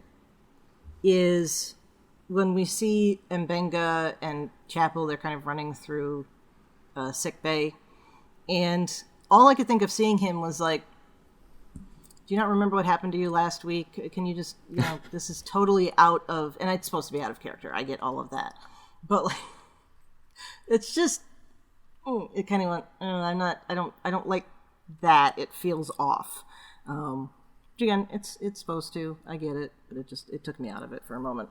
is when we see Mbenga and Chapel, they're kind of running through sick bay, and all I could think of seeing him was like, do you not remember what happened to you last week? Can you just, this is totally out of, and it's supposed to be out of character. I get all of that. But like, it's just, it kind of went, I don't like that. It feels off. Again, it's supposed to, I get it, but it took me out of it for a moment.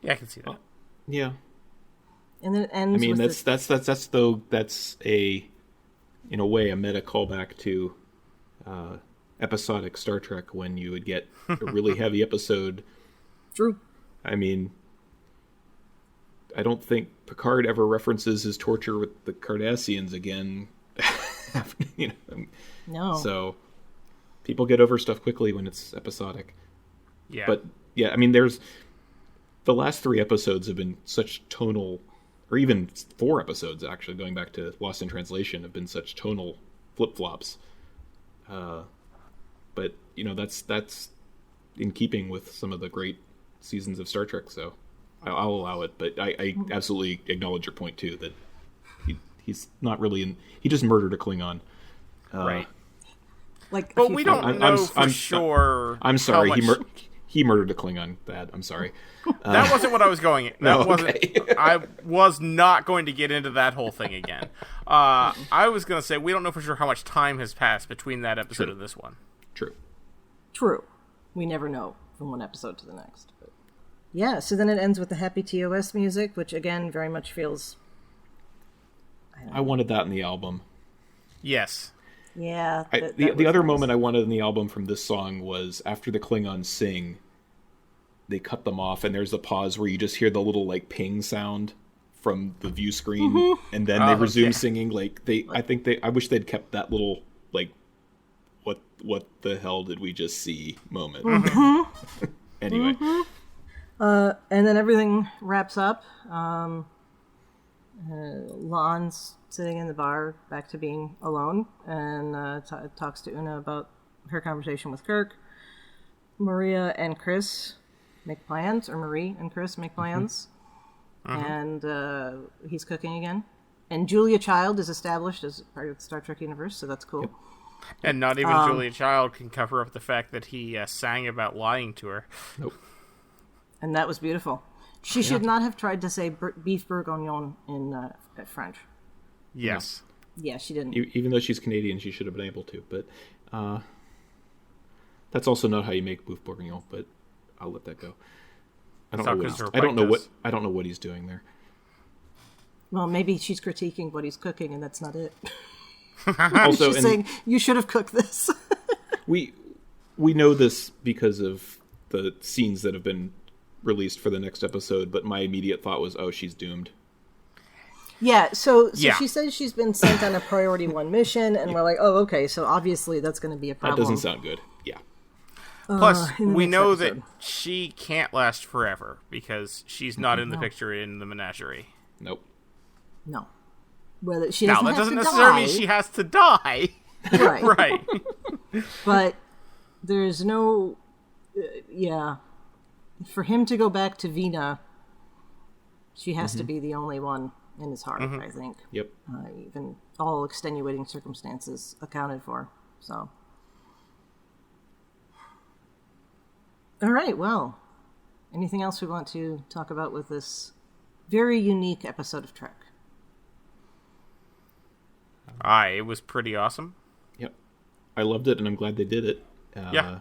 Yeah, I can see that. Yeah. And then it ends. I mean, with that's in a way a meta callback to episodic Star Trek, when you would get a really heavy episode. True. I mean, I don't think Picard ever references his torture with the Cardassians again. No. So people get over stuff quickly when it's episodic. Yeah. But yeah, I mean, the last 3 episodes have been such tonal, or even 4 episodes actually, going back to Lost in Translation, have been such tonal flip-flops. But that's in keeping with some of the great seasons of Star Trek, so I'll allow it. But I absolutely acknowledge your point too, that he's not really he just murdered a Klingon. Right. Like, but we don't know for sure. I'm sorry. He murdered a Klingon. Thad, I'm sorry. That wasn't what I was going. Okay. I was not going to get into that whole thing again. I was going to say we don't know for sure how much time has passed between that episode and this one. True. We never know from one episode to the next. But yeah. So then it ends with the happy TOS music, which again very much feels. I wanted that in the album. Yes. Yeah. The other moment I wanted in the album from this song was after the Klingons sing, they cut them off, and there's a pause where you just hear the little like ping sound from the view screen, and then they resume singing. Like I wish they'd kept that little like, what the hell did we just see moment. Anyway, and then everything wraps up. Lon's sitting in the bar, back to being alone, and talks to Una about her conversation with Kirk. Maria and Chris make plans, or Marie and Chris make plans, and he's cooking again. And Julia Child is established as part of the Star Trek universe, so that's cool. Yep. And not even Julia Child can cover up the fact that he sang about lying to her. Nope. And that was beautiful. She should not have tried to say beef bourguignon in French. Yes. Yeah, she didn't. Even though she's Canadian, she should have been able to. But that's also not how you make boeuf bourguignon. But I'll let that go. I don't know what he's doing there. Well, maybe she's critiquing what he's cooking, and that's not it. Also, she's saying you should have cooked this. we know this because of the scenes that have been released for the next episode. But my immediate thought was, oh, she's doomed. Yeah, so she says she's been sent on a priority 1 mission, and we're like, oh, okay, so obviously that's going to be a problem. That doesn't sound good. Yeah. Plus, we know that she can't last forever because she's not in the picture in the menagerie. Nope. No. Well, she doesn't that doesn't necessarily mean she has to die. Right. Right. But there's no... For him to go back to Vina, she has to be the only one in his heart, I think. Yep. Even all extenuating circumstances accounted for. So. All right, well, anything else we want to talk about with this very unique episode of Trek? It was pretty awesome. Yep. I loved it, and I'm glad they did it. Yeah.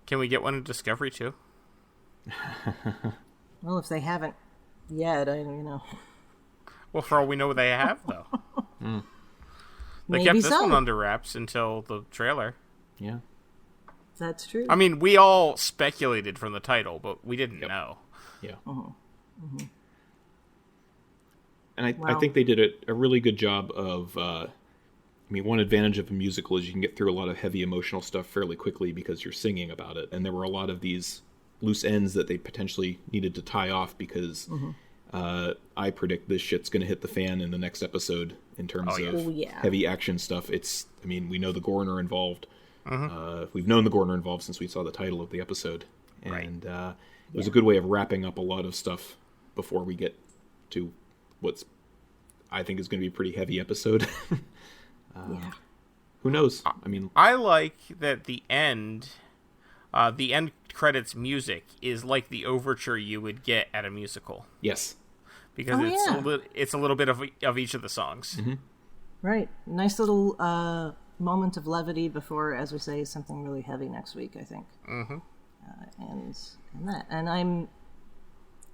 Can we get one in Discovery, too? Well, if they haven't yet, Well, for all we know, they have, though. They Maybe kept this so. one under wraps until the trailer. Yeah. That's true. I mean, we all speculated from the title, but we didn't know. Yeah. Mm-hmm. And I think they did a really good job of... one advantage of a musical is you can get through a lot of heavy emotional stuff fairly quickly because you're singing about it. And there were a lot of these loose ends that they potentially needed to tie off because I predict this shit's going to hit the fan in the next episode in terms of heavy action stuff. We know the Gorn are involved. We've known the Gorn are involved since we saw the title of the episode. And it was a good way of wrapping up a lot of stuff before we get to what's I think is going to be a pretty heavy episode. Who knows? I like that the end credits music is like the overture you would get at a musical. Yes. Because it's a little bit of each of the songs. Mm-hmm. Right. Nice little moment of levity before, as we say, something really heavy next week, I think. Mm-hmm. And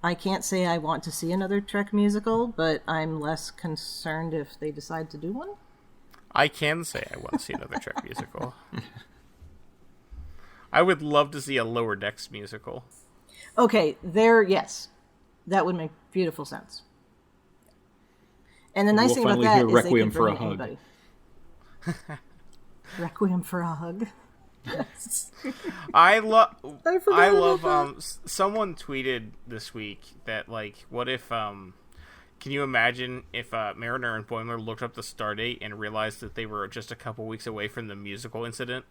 I can't say I want to see another Trek musical, but I'm less concerned if they decide to do one. I can say I want to see another Trek musical. I would love to see a Lower Decks musical. Okay, yes. That would make beautiful sense. And the nice thing about that is Requiem they for can a bring Hug. anybody. Requiem for a Hug. Yes. I love someone tweeted this week that what if can you imagine if Mariner and Boimler looked up the stardate and realized that they were just a couple weeks away from the musical incident?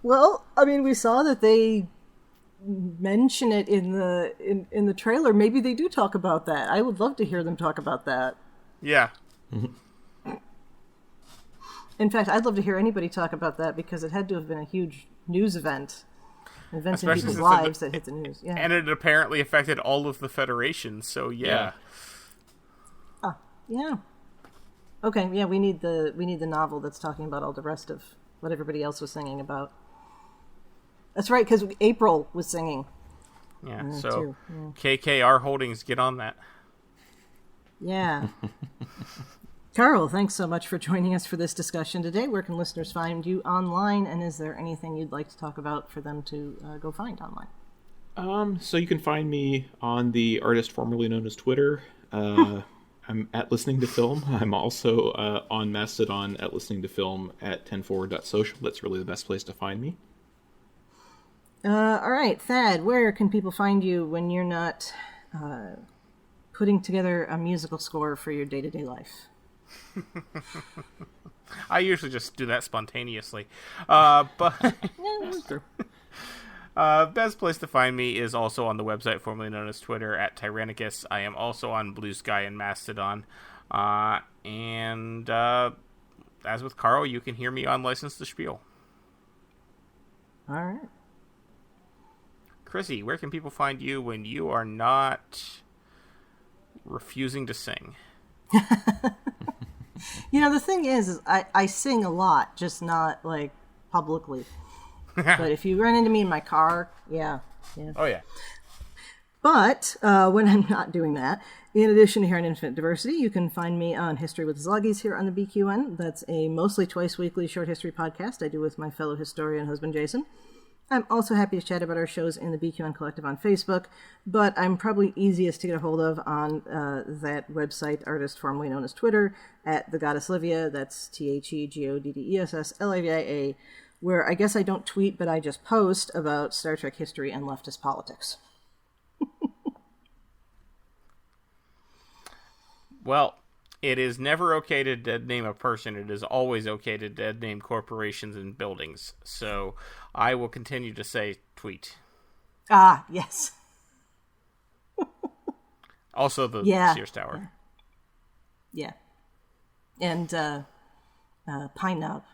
Well, we saw that they mention it in the trailer. Maybe they do talk about that. I would love to hear them talk about that. Yeah. In fact, I'd love to hear anybody talk about that because it had to have been a huge news event. Events in people's lives that hit the news. Yeah. And it apparently affected all of the Federation, so yeah. Yeah. Okay, yeah, we need the novel that's talking about all the rest of what everybody else was singing about. That's right, because April was singing. Yeah, so KKR Holdings, get on that. Yeah. Carl, thanks so much for joining us for this discussion today. Where can listeners find you online, and is there anything you'd like to talk about for them to go find online? So you can find me on the artist formerly known as Twitter. I'm at Listening to Film. I'm also on Mastodon at Listening to Film at 10forward.social. That's really the best place to find me. All right, Thad, where can people find you when you're not putting together a musical score for your day-to-day life? I usually just do that spontaneously. But best place to find me is also on the website formerly known as Twitter at Tyrannicus. I am also on Blue Sky and Mastodon. And as with Carl, you can hear me on License to Spiel. All right. Chrissie, where can people find you when you are not refusing to sing? The thing is I sing a lot, just not, like, publicly. But if you run into me in my car, yeah. Oh, yeah. But when I'm not doing that, in addition to here on Infinite Diversity, you can find me on History with Szilagyi here on the BQN. That's a mostly twice-weekly short history podcast I do with my fellow historian husband, Jason. I'm also happy to chat about our shows in the BQN Collective on Facebook, but I'm probably easiest to get a hold of on that website artist formerly known as Twitter, at The Goddess Livia. That's TheGoddessLivia, where I guess I don't tweet, but I just post about Star Trek history and leftist politics. Well, it is never okay to dead name a person. It is always okay to dead name corporations and buildings. So I will continue to say tweet. Ah, yes. Also the Sears Tower. Yeah. And Pine Knob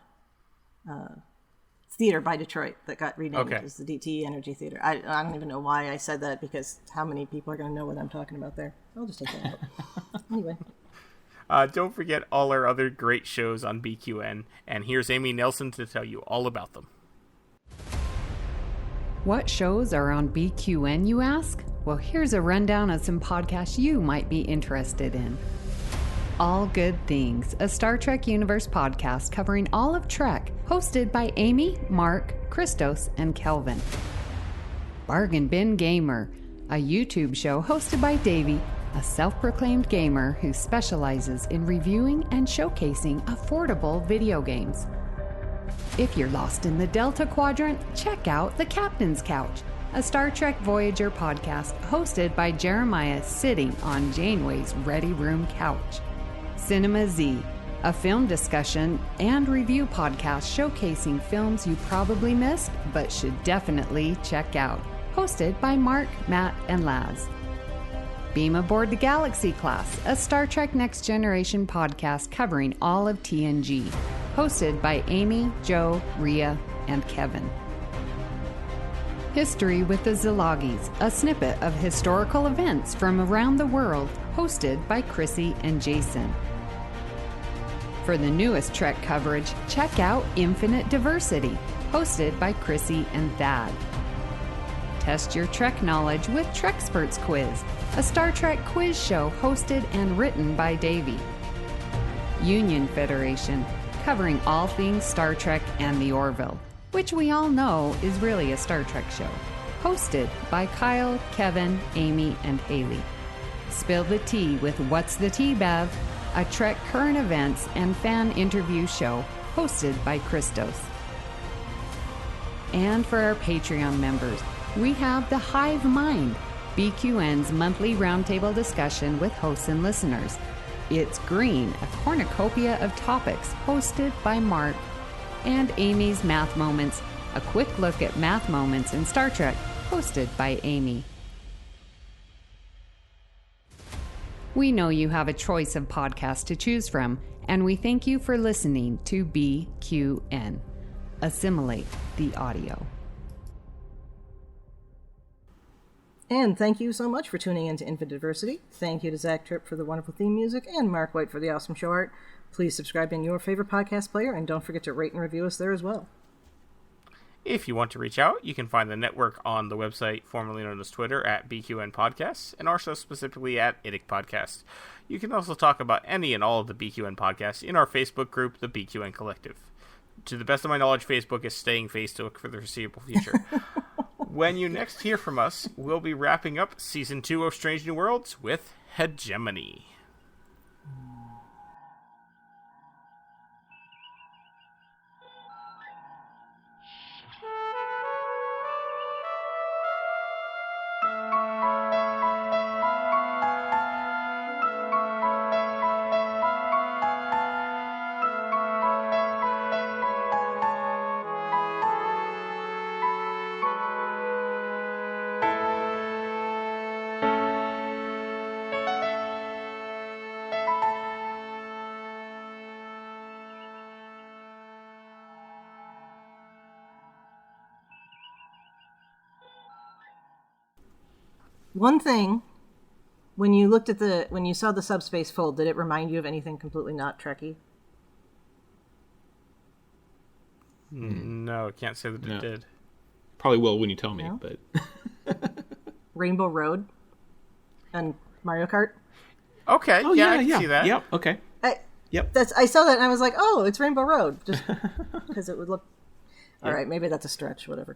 Theater by Detroit that got renamed as the DTE Energy Theater. I don't even know why I said that, because how many people are going to know what I'm talking about there? I'll just take that out. Anyway. Don't forget all our other great shows on BQN, and here's Amy Nelson to tell you all about them. What shows are on BQN, you ask? Well, here's a rundown of some podcasts you might be interested in. All Good Things, a Star Trek Universe podcast covering all of Trek, hosted by Amy, Mark, Christos, and Kelvin. Bargain Bin Gamer, a YouTube show hosted by Davey, a self-proclaimed gamer who specializes in reviewing and showcasing affordable video games. If you're lost in the Delta Quadrant, check out The Captain's Couch, a Star Trek Voyager podcast hosted by Jeremiah sitting on Janeway's Ready Room couch. Cinema Z, a film discussion and review podcast showcasing films you probably missed but should definitely check out, hosted by Mark, Matt, and Laz. Beam Aboard the Galaxy Class, a Star Trek Next Generation podcast covering all of TNG, hosted by Amy, Joe, Rhea, and Kevin. History with the Szilagyis, a snippet of historical events from around the world, hosted by Chrissie and Jason. For the newest Trek coverage, check out Infinite Diversity, hosted by Chrissie and Thad. Test your Trek knowledge with Treksperts Quiz, a Star Trek quiz show hosted and written by Davey. Union Federation, covering all things Star Trek and the Orville, which we all know is really a Star Trek show, hosted by Kyle, Kevin, Amy, and Haley. Spill the Tea with What's the Tea, Bev, a Trek current events and fan interview show hosted by Christos. And for our Patreon members, we have The Hive Mind, BQN's monthly roundtable discussion with hosts and listeners. It's Green, a cornucopia of topics hosted by Mark. And Amy's Math Moments, a quick look at math moments in Star Trek, hosted by Amy. We know you have a choice of podcasts to choose from, and we thank you for listening to BQN. Assimilate the audio. And thank you so much for tuning in to Infinite Diversity. Thank you to Zach Tripp for the wonderful theme music and Mark White for the awesome show art. Please subscribe in your favorite podcast player, and don't forget to rate and review us there as well. If you want to reach out, you can find the network on the website formerly known as Twitter at BQN Podcasts, and also specifically at IDIC Podcast. You can also talk about any and all of the BQN podcasts in our Facebook group, the BQN Collective. To the best of my knowledge, Facebook is staying Facebook for the foreseeable future. When you next hear from us, we'll be wrapping up Season 2 of Strange New Worlds with Hegemony. One thing, when you saw the subspace fold, did it remind you of anything completely not Trekkie? No, I can't say that it did. Probably will when you tell me, No? but Rainbow Road and Mario Kart. Okay, oh I can see that. Yep. Okay. I saw that and I was like, oh, it's Rainbow Road, just because it would look. All right, maybe that's a stretch. Whatever.